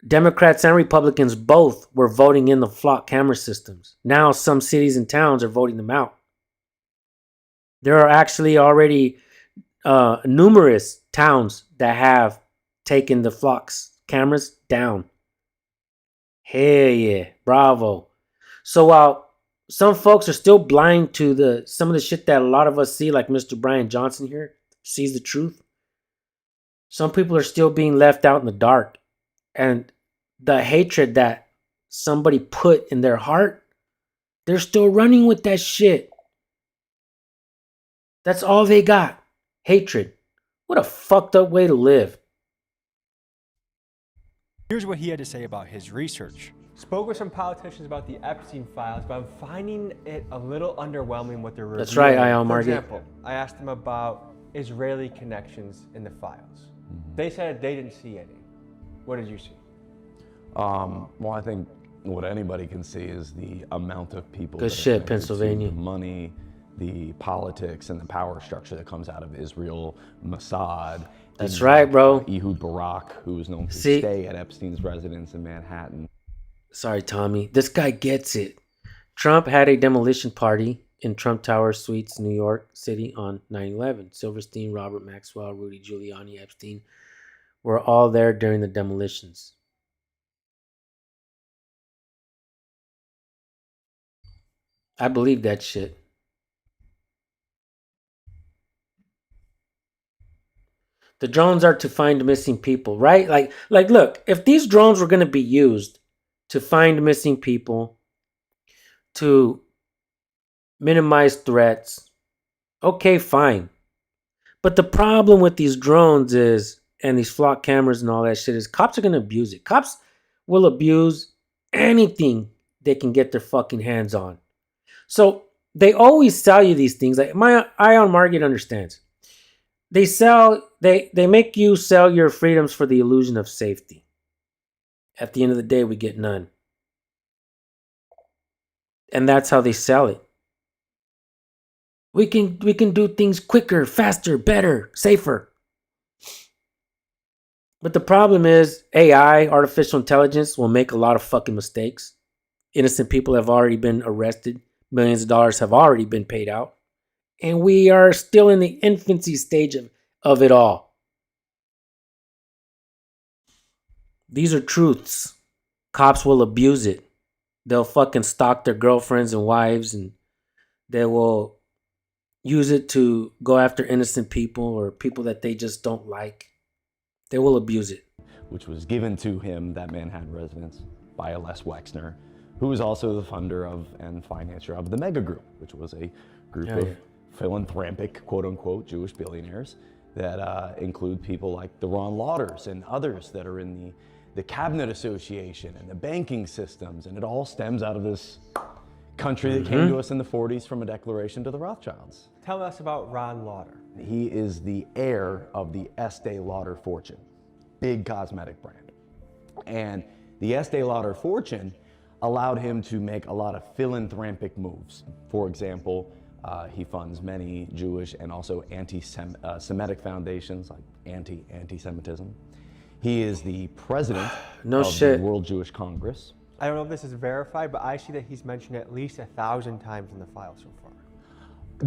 Democrats and Republicans both were voting in the flock camera systems. Now some cities and towns are voting them out. There are actually already numerous towns that have taken the flocks cameras down. Hell yeah, bravo. So while some folks are still blind to some of the shit that a lot of us see, like Mr. Brian Johnson here sees the truth, some people are still being left out in the dark. And the hatred that somebody put in their heart, they're still running with that shit. That's all they got. Hatred. What a fucked up way to live. Here's what he had to say about his research. Spoke with some politicians about the Epstein files, but I'm finding it a little underwhelming what they're reviewing. That's right, Ion Margit. For example, I asked them about Israeli connections in the files. They said they didn't see any. What did you see? Well, I think what anybody can see is the amount of people. Good shit, Pennsylvania. The money, the politics, and the power structure that comes out of Israel, Mossad. That's right, bro. Ehud Barak, who was known to stay at Epstein's residence in Manhattan. Sorry, Tommy. This guy gets it. Trump had a demolition party in Trump Tower Suites, New York City on 9/11. Silverstein, Robert Maxwell, Rudy Giuliani, Epstein were all there during the demolitions. I believe that shit. The drones are to find missing people, right? Like look, if these drones were going to be used to find missing people, to minimize threats, okay, fine. But the problem with these drones is, and these flock cameras and all that shit, is cops are going to abuse it. Cops will abuse anything they can get their fucking hands on. So they always sell you these things. Like my Ion Margit understands. They make you sell your freedoms for the illusion of safety. At the end of the day, we get none. And that's how they sell it. We can do things quicker, faster, better, safer. But the problem is AI, artificial intelligence, will make a lot of fucking mistakes. Innocent people have already been arrested. Millions of dollars have already been paid out. And we are still in the infancy stage of it all. These are truths. Cops will abuse it. They'll fucking stalk their girlfriends and wives, and they will use it to go after innocent people or people that they just don't like. They will abuse it. Which was given to him, that Manhattan residence, by Les Wexner, who was also the funder of and financer of the Mega Group, which was a group of philanthropic, quote-unquote, Jewish billionaires that include people like the Ron Lauders and others that are in the Cabinet Association and the banking systems, and it all stems out of this country that came to us in the 40s from a declaration to the Rothschilds. Tell us about Ron Lauder. He is the heir of the Estee Lauder fortune, big cosmetic brand. And the Estee Lauder fortune allowed him to make a lot of philanthropic moves. For example, he funds many Jewish and also anti-Semitic foundations like anti-Semitism. He is the president of the World Jewish Congress. I don't know if this is verified, but I see that he's mentioned at least 1,000 times in the file so far.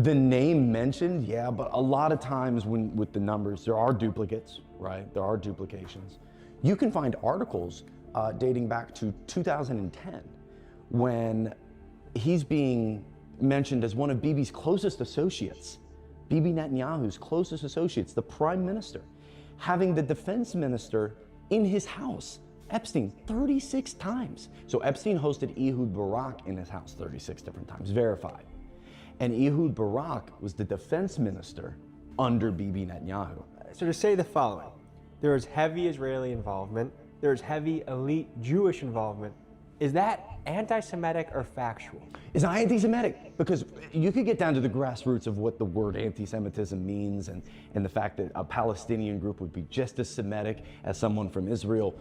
The name mentioned, yeah, but a lot of times with the numbers, there are duplicates, right? There are duplications. You can find articles dating back to 2010 when he's being mentioned as one of Bibi's closest associates, Bibi Netanyahu's closest associates, the prime minister, having the defense minister in his house, Epstein, 36 times. So Epstein hosted Ehud Barak in his house 36 different times, verified. And Ehud Barak was the defense minister under Bibi Netanyahu. So to say the following, there is heavy Israeli involvement, there is heavy elite Jewish involvement. Is that anti-Semitic or factual? It's not anti-Semitic, because you could get down to the grassroots of what the word anti-Semitism means, and the fact that a Palestinian group would be just as Semitic as someone from Israel.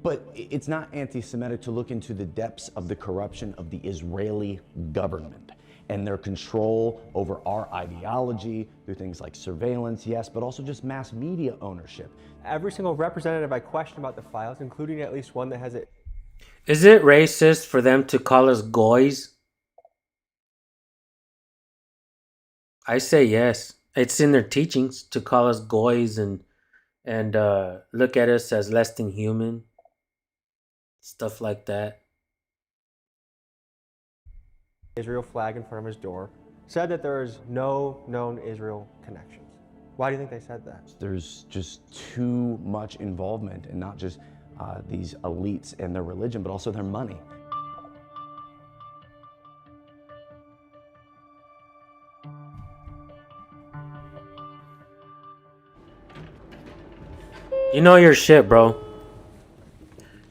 But it's not anti-Semitic to look into the depths of the corruption of the Israeli government and their control over our ideology through things like surveillance, yes, but also just mass media ownership. Every single representative I questioned about the files, including at least one that has it. Is it racist for them to call us goys? I say yes. It's in their teachings to call us goys and look at us as less than human. Stuff like that. Israel flag in front of his door, said that there is no known Israel connections. Why do you think they said that? There's just too much involvement in not just these elites and their religion, but also their money. You know your shit, bro.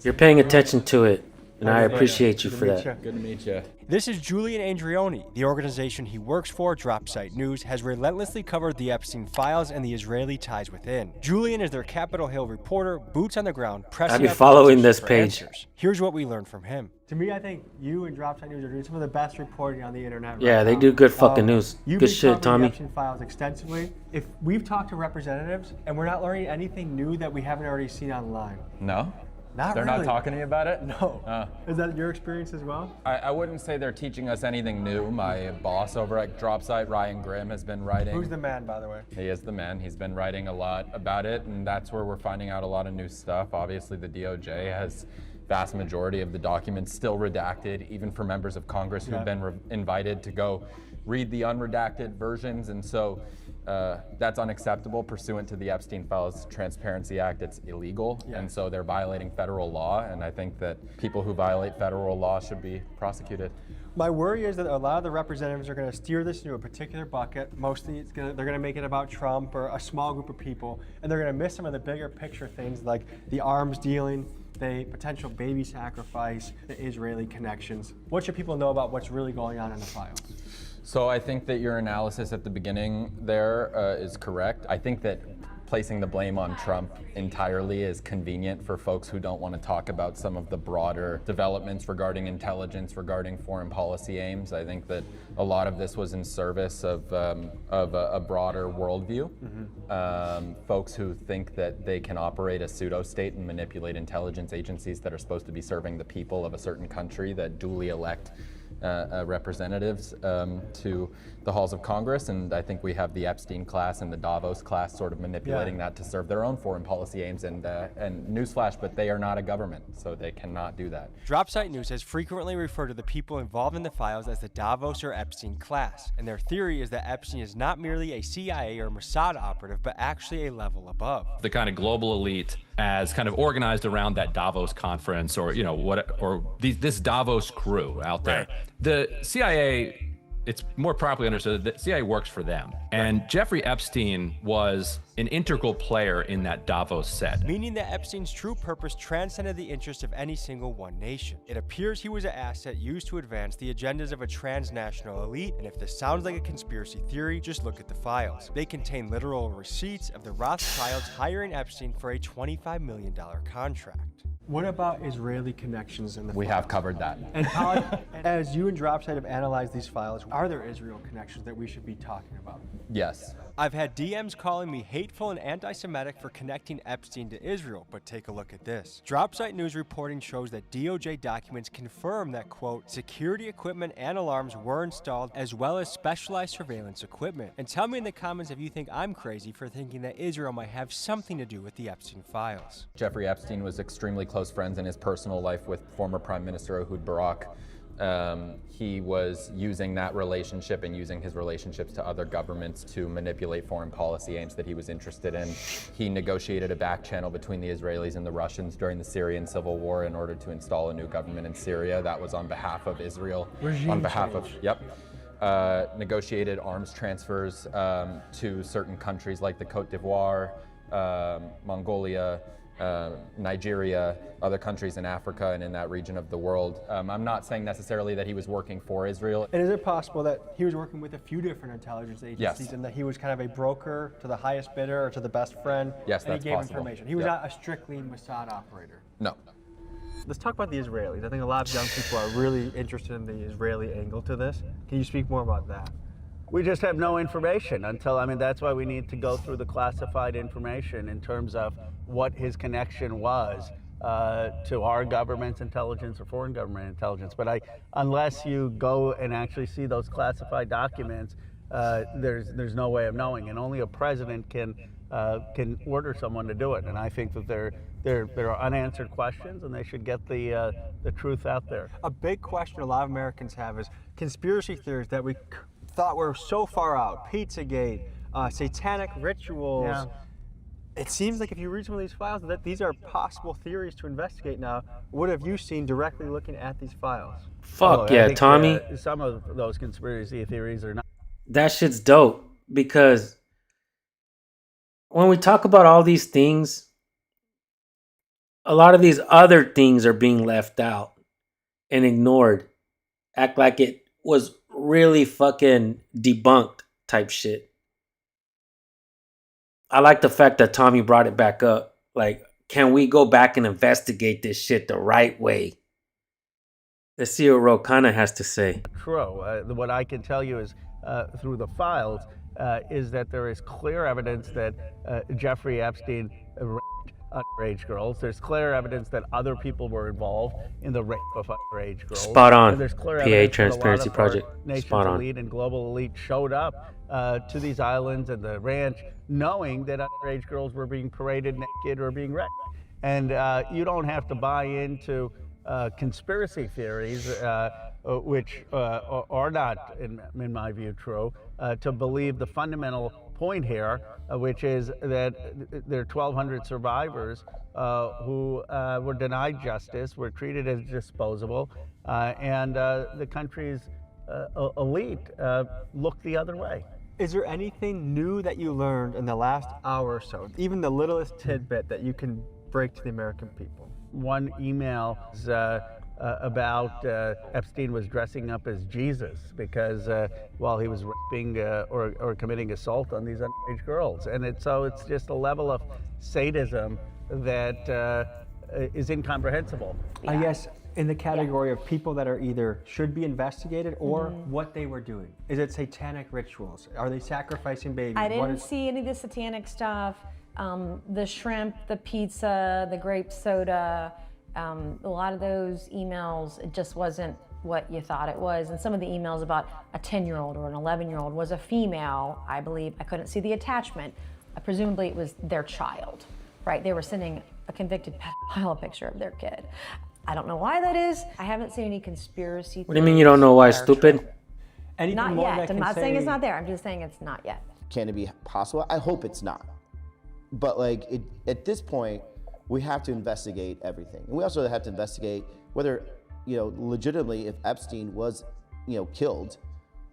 You're paying attention to it, and I appreciate you for that. Good to meet you. This is Julian Andrioni. The organization he works for, Dropsite News, has relentlessly covered the Epstein files and the Israeli ties within. Julian is their Capitol Hill reporter, boots on the ground, pressing I'll be out the following this for page. answers. Here's what we learned from him. To me, I think you and Dropsite News are doing some of the best reporting on the internet. Yeah, right they now. do good fucking news. You've Good been shit, covering Tommy. the Epstein files extensively. If we've talked to representatives and we're not learning anything new that we haven't already seen online. No? Not They're really. not talking to you about it? No. Is that your experience as well? I wouldn't say they're teaching us anything new. My boss over at Dropsite, Ryan Grimm, has been writing. Who's the man, by the way? He is the man. He's been writing a lot about it, and that's where we're finding out a lot of new stuff. Obviously, the DOJ has vast majority of the documents still redacted, even for members of Congress who've been invited to go read the unredacted versions, and so that's unacceptable pursuant to the Epstein Files Transparency Act. It's illegal, and so they're violating federal law, and I think that people who violate federal law should be prosecuted. My worry is that a lot of the representatives are going to steer this into a particular bucket. Mostly, they're going to make it about Trump or a small group of people, and they're going to miss some of the bigger picture things like the arms dealing, the potential baby sacrifice, the Israeli connections. What should people know about what's really going on in the files? So I think that your analysis at the beginning there is correct. I think that placing the blame on Trump entirely is convenient for folks who don't want to talk about some of the broader developments regarding intelligence, regarding foreign policy aims. I think that a lot of this was in service of a broader worldview. Folks who think that they can operate a pseudo-state and manipulate intelligence agencies that are supposed to be serving the people of a certain country that duly elect representatives to the halls of Congress, and I think we have the Epstein class and the Davos class sort of manipulating that to serve their own foreign policy aims, and newsflash, but they are not a government, so they cannot do that. Dropsite News has frequently referred to the people involved in the files as the Davos or Epstein class, and their theory is that Epstein is not merely a CIA or Mossad operative, but actually a level above. The kind of global elite as kind of organized around that Davos conference, or this Davos crew out there. Right. The CIA, it's more properly understood that CIA works for them. And Jeffrey Epstein was an integral player in that Davos set. Meaning that Epstein's true purpose transcended the interests of any single one nation. It appears he was an asset used to advance the agendas of a transnational elite, and if this sounds like a conspiracy theory, just look at the files. They contain literal receipts of the Rothschilds hiring Epstein for a $25 million contract. What about Israeli connections in the We files? have covered that. And as you and Dropsite have analyzed these files, are there Israel connections that we should be talking about? Yes. I've had DMs calling me hateful and anti-Semitic for connecting Epstein to Israel, but take a look at this. Dropsite News reporting shows that DOJ documents confirm that, quote, security equipment and alarms were installed, as well as specialized surveillance equipment. And tell me in the comments if you think I'm crazy for thinking that Israel might have something to do with the Epstein files. Jeffrey Epstein was extremely close friends in his personal life with former Prime Minister Ehud Barak. He was using that relationship and using his relationships to other governments to manipulate foreign policy aims that he was interested in. He negotiated a back channel between the Israelis and the Russians during the Syrian civil war in order to install a new government in Syria. That was on behalf of Israel. Regime Negotiated arms transfers to certain countries like the Cote d'Ivoire, Mongolia, Nigeria, other countries in Africa and in that region of the world. I'm not saying necessarily that he was working for Israel. And is it possible that he was working with a few different intelligence agencies Yes. and that he was kind of a broker to the highest bidder or to the best friend? Yes, and that's he gave possible. information. He was Yep. not a strictly Mossad operator. No. Let's talk about the Israelis. I think a lot of young people are really interested in the Israeli angle to this. Can you speak more about that? We just have no information until, I mean, that's why we need to go through the classified information in terms of what his connection was to our government's intelligence or foreign government intelligence. But unless you go and actually see those classified documents, there's no way of knowing. And only a president can order someone to do it. And I think that there are unanswered questions, and they should get the truth out there. A big question a lot of Americans have is conspiracy theories that we thought were so far out. Pizzagate, satanic rituals. Yeah. It seems like if you read some of these files, that these are possible theories to investigate now. What have you seen directly looking at these files? Fuck I yeah, think, Tommy. Some of those conspiracy theories are not. That shit's dope because when we talk about all these things, a lot of these other things are being left out and ignored. Act like it was really fucking debunked type shit. I like the fact that Tommy brought it back up. Like, can we go back and investigate this shit the right way? Let's see what Rokana has to say. True. What I can tell you is through the files is that there is clear evidence that Jeffrey Epstein raped underage girls. There's clear evidence that other people were involved in the rape of underage girls. Spot on. And there's clear PA evidence Transparency that a lot of Project. our nation's Spot on. elite and global elite showed up to these islands and the ranch knowing that underage girls were being paraded naked or being raped. And you don't have to buy into conspiracy theories, which are not, in my view, true, to believe the fundamental point here, which is that there are 1,200 survivors who were denied justice, were treated as disposable, and the country's elite looked the other way. Is there anything new that you learned in the last hour or so, even the littlest tidbit that you can break to the American people? One email is, about Epstein was dressing up as Jesus because while he was raping or committing assault on these underage girls. And it's just a level of sadism that is incomprehensible. I guess in the category of people that are either should be investigated or what they were doing. Is it satanic rituals? Are they sacrificing babies? I didn't see any of the satanic stuff. The shrimp, the pizza, the grape soda, a lot of those emails, it just wasn't what you thought it was. And some of the emails about a 10-year-old or an 11-year-old was a female, I believe. I couldn't see the attachment. Presumably it was their child, right? They were sending a convicted pedophile a picture of their kid. I don't know why that is. I haven't seen any conspiracy theories. What do you mean you don't know why, stupid? Not yet. I'm not saying it's not there. I'm just saying it's not yet. Can it be possible? I hope it's not. But at this point, we have to investigate everything. And we also have to investigate whether, legitimately, if Epstein was, killed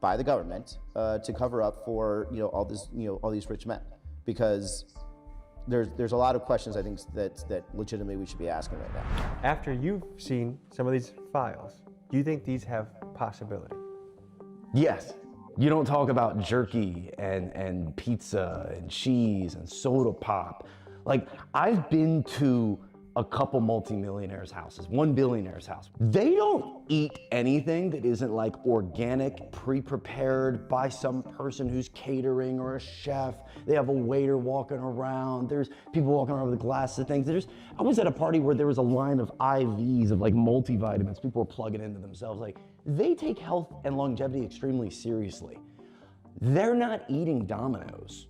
by the government to cover up for, all these rich men. Because there's a lot of questions I think that legitimately we should be asking right now. After you've seen some of these files, do you think these have possibility? Yes. You don't talk about jerky and pizza and cheese and soda pop. Like, I've been to a couple multimillionaires' houses, one billionaire's house. They don't eat anything that isn't like organic, pre-prepared by some person who's catering or a chef. They have a waiter walking around. There's people walking around with glasses of things. I was at a party where there was a line of IVs of like multivitamins. People were plugging into themselves. Like, they take health and longevity extremely seriously. They're not eating Domino's.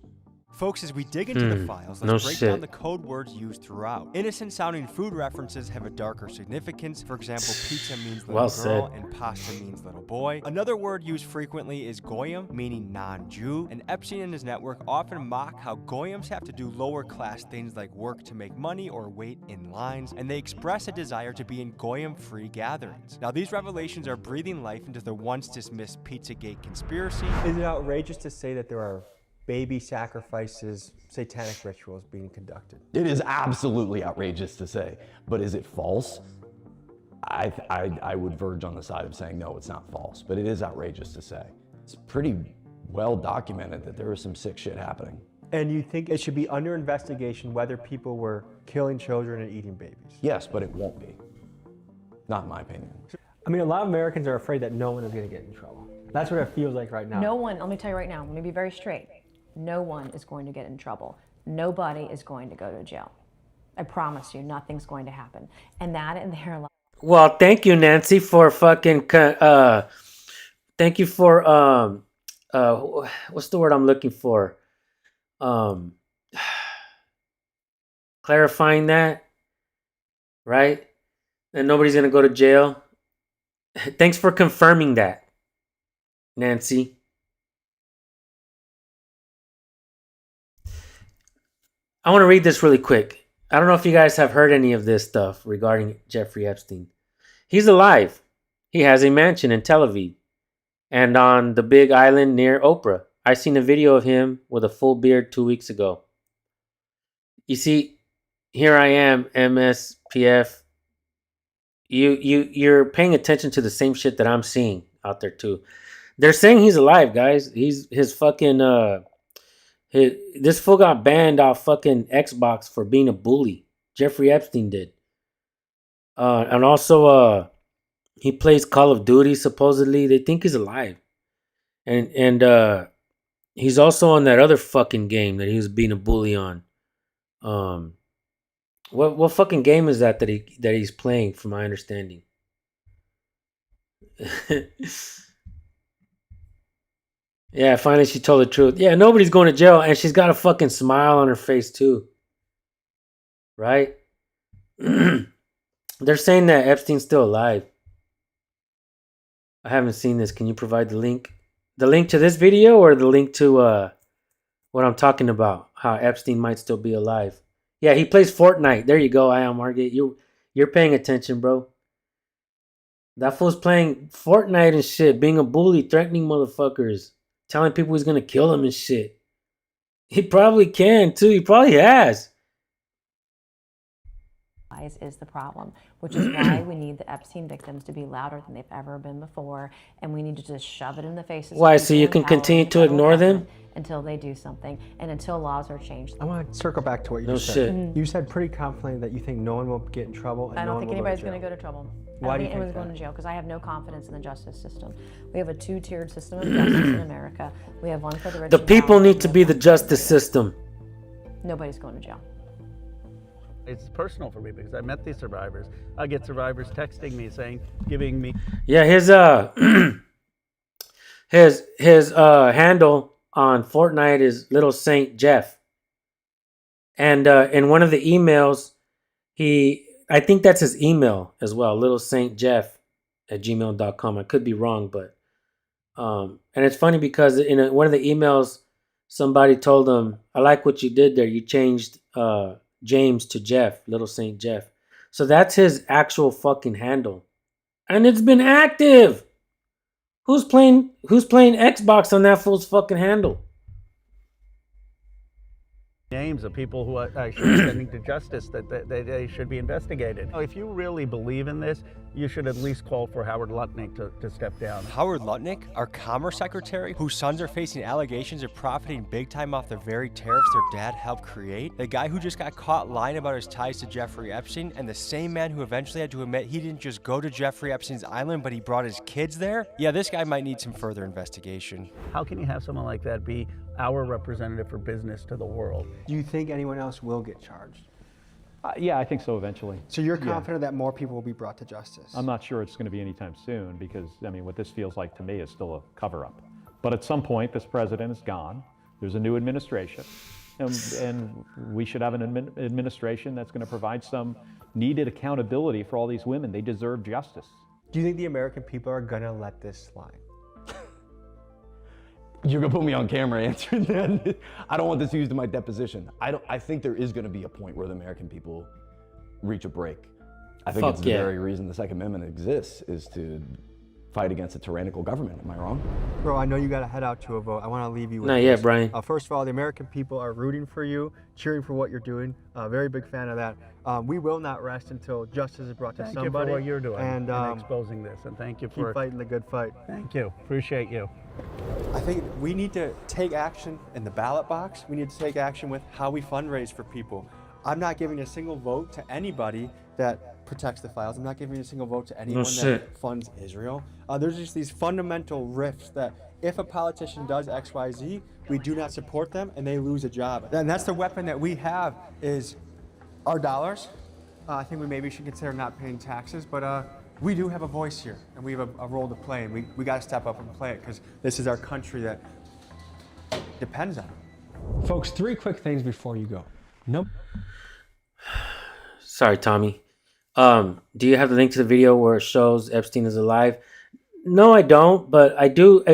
Folks, as we dig into the files, let's break down the code words used throughout. Innocent-sounding food references have a darker significance. For example, pizza means little girl and pasta means little boy. Another word used frequently is goyim, meaning non-Jew. And Epstein and his network often mock how goyims have to do lower-class things like work to make money or wait in lines, and they express a desire to be in goyim-free gatherings. Now, these revelations are breathing life into the once-dismissed Pizzagate conspiracy. Is it outrageous to say that there are baby sacrifices, satanic rituals being conducted. It is absolutely outrageous to say, but is it false? I would verge on the side of saying no, it's not false, but it is outrageous to say. It's pretty well documented that there was some sick shit happening. And you think it should be under investigation whether people were killing children and eating babies? Yes, but it won't be. Not in my opinion. I mean, a lot of Americans are afraid that no one is going to get in trouble. That's what it feels like right now. No one, let me tell you right now, let me be very straight. No one is going to get in trouble. Nobody is going to go to jail. I promise you, nothing's going to happen. And that in their life. Well, thank you, Nancy, for fucking. Thank you for what's the word I'm looking for? Clarifying that, right? And nobody's gonna go to jail. Thanks for confirming that, Nancy. I want to read this really quick. I don't know if you guys have heard any of this stuff regarding Jeffrey Epstein. He's alive. He has a mansion in Tel Aviv and on the Big Island near Oprah. I seen a video of him with a full beard 2 weeks ago. You see, here I am, MSPF. You're paying attention to the same shit that I'm seeing out there too. They're saying he's alive, guys. His fucking this fool got banned off fucking Xbox for being a bully. Jeffrey Epstein did. And also he plays Call of Duty supposedly. They think he's alive. And he's also on that other fucking game that he was being a bully on. What fucking game is that he's playing from my understanding? Yeah, finally she told the truth. Yeah, nobody's going to jail, and she's got a fucking smile on her face too. Right? They're saying that Epstein's still alive. I haven't seen this. Can you provide the link? The link to this video or the link to what I'm talking about? How Epstein might still be alive. Yeah, he plays Fortnite. There you go, Ion Margate. You're paying attention, bro. That fool's playing Fortnite and shit, being a bully, threatening motherfuckers, telling people he's gonna kill them and shit. He probably can too. He probably has. Is the problem, which is why we need the Epstein victims to be louder than they've ever been before, and we need to just shove it in the faces. Why? Of So you people can in power continue and to federal ignore them? government until they do something, and until laws are changed. I want to circle back to what you No just shit. said. You said pretty confidently that you think no one will get in trouble. And I don't think anybody's going to go go to trouble. Why I do don't you think think anyone's going that? to jail because I have no confidence in the justice system. We have a two-tiered system of justice in America. We have one for the rich. The and people powerful, need to and be we the have one for justice the poor. system. Nobody's going to jail. It's personal for me because I met these survivors. I get survivors texting me saying, giving me. Yeah, his his handle on Fortnite is Little Saint Jeff. And in one of the emails, I think that's his email as well, Little Saint Jeff at gmail.com. I could be wrong, but and it's funny because in one of the emails, somebody told him, I like what you did there. You changed James to Jeff, Little Saint Jeff. So that's his actual fucking handle. And it's been active. Who's playing Xbox on that fool's fucking handle? Names of people who are actually sending to justice that they should be investigated. If you really believe in this, you should at least call for Howard Lutnick to step down. Howard Lutnick, our Commerce Secretary, whose sons are facing allegations of profiting big time off the very tariffs their dad helped create, the guy who just got caught lying about his ties to Jeffrey Epstein, and the same man who eventually had to admit he didn't just go to Jeffrey Epstein's island, but he brought his kids there? Yeah, this guy might need some further investigation. How can you have someone like that be our representative for business to the world? Do you think anyone else will get charged? Yeah, I think so eventually. So you're confident that more people will be brought to justice? I'm not sure it's going to be anytime soon because, I mean, what this feels like to me is still a cover-up. But at some point, this president is gone. There's a new administration. And we should have an administration that's going to provide some needed accountability for all these women. They deserve justice. Do you think the American people are going to let this slide? You're gonna put me on camera answering that. I don't want this used in my deposition. I think there is gonna be a point where the American people reach a break. I think it's the very reason the Second Amendment exists, is to fight against a tyrannical government. Am I wrong? Bro, I know you got to head out to a vote. I want to leave you with Not this. yet, Brian. First of all, the American people are rooting for you, cheering for what you're doing. Very big fan of that. We will not rest until justice is brought to Thank somebody. you for what you're doing and exposing this, and thank you keep for fighting the good fight. Thank you. Appreciate you. I think we need to take action in the ballot box. We need to take action with how we fundraise for people. I'm not giving a single vote to anybody that protects the files. I'm not giving a single vote to anyone that funds Israel. There's just these fundamental rifts that if a politician does X, Y, Z, we do not support them and they lose a job. And that's the weapon that we have is our dollars. I think we maybe should consider not paying taxes, but we do have a voice here and we have a role to play, and we got to step up and play it because this is our country that depends on it. Folks, 3 quick things before you go. Nope. Sorry, Tommy. Do you have the link to the video where it shows Epstein is alive? No, I don't, but I do.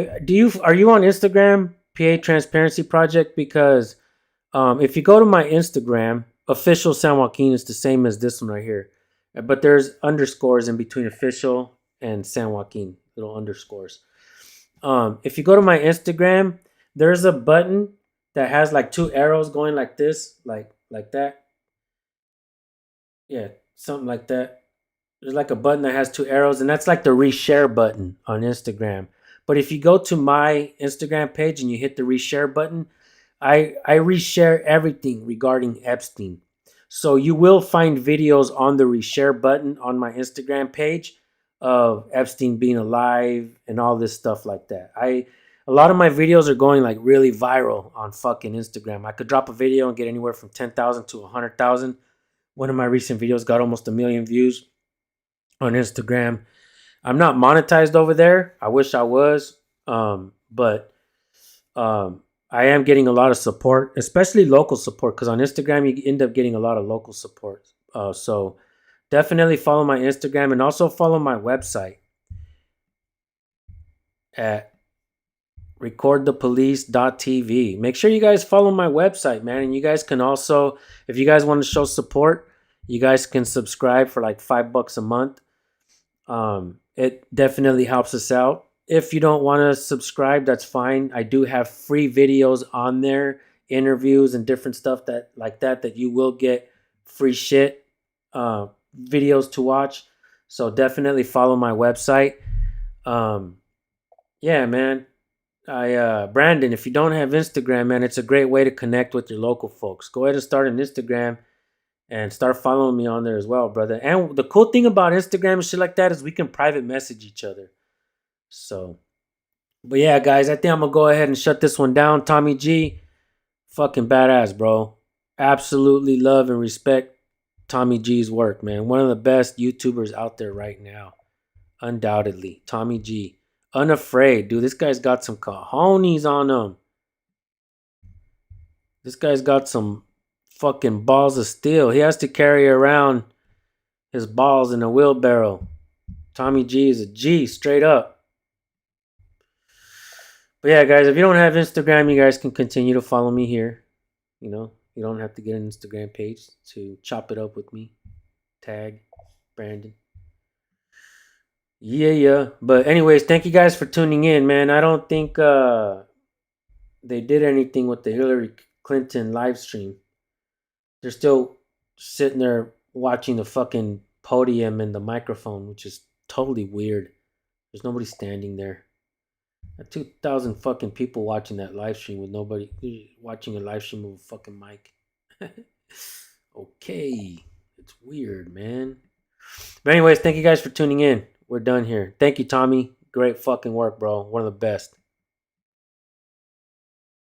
Are you on Instagram, PA Transparency Project? Because if you go to my Instagram, official San Joaquin is the same as this one right here. But there's underscores in between official and San Joaquin, little underscores. If you go to my Instagram, there's a button that has like 2 arrows going like this, like that. Yeah, something like that. There's like a button that has 2 arrows, and that's like the reshare button on Instagram. But if you go to my Instagram page and you hit the reshare button, I reshare everything regarding Epstein. So you will find videos on the reshare button on my Instagram page of Epstein being alive and all this stuff like that. A lot of my videos are going like really viral on fucking Instagram. I could drop a video and get anywhere from 10,000 to 100,000. One of my recent videos got almost 1 million views on Instagram. I'm not monetized over there. I wish I was. But I am getting a lot of support, especially local support, because on Instagram, you end up getting a lot of local support. So definitely follow my Instagram and also follow my website at recordthepolice.tv. Make sure you guys follow my website, man. And you guys can also, if you guys want to show support, you guys can subscribe for like $5 a month. It definitely helps us out. If you don't want to subscribe, that's fine. I do have free videos on there, interviews and different stuff that you will get free shit, videos to watch. So definitely follow my website. Yeah, man. Brandon, if you don't have Instagram, man, it's a great way to connect with your local folks. Go ahead and start an Instagram and start following me on there as well, brother. And the cool thing about Instagram and shit like that is we can private message each other. So, but yeah, guys, I think I'm going to go ahead and shut this one down. Tommy G, fucking badass, bro. Absolutely love and respect Tommy G's work, man. One of the best YouTubers out there right now. Undoubtedly. Tommy G. Unafraid. Dude, this guy's got some cojones on him. This guy's got some fucking balls of steel. He has to carry around his balls in a wheelbarrow. Tommy G is a G, straight up. But yeah, guys, if you don't have Instagram, you guys can continue to follow me here. You know, you don't have to get an Instagram page to chop it up with me. Tag Brandon. Yeah. But anyways, thank you guys for tuning in, man. I don't think they did anything with the Hillary Clinton live stream. They're still sitting there watching the fucking podium and the microphone, which is totally weird. There's nobody standing there. 2,000 fucking people watching that live stream with nobody watching a live stream with a fucking mic. Okay. It's weird, man. But anyways, thank you guys for tuning in. We're done here. Thank you, Tommy. Great fucking work, bro. One of the best.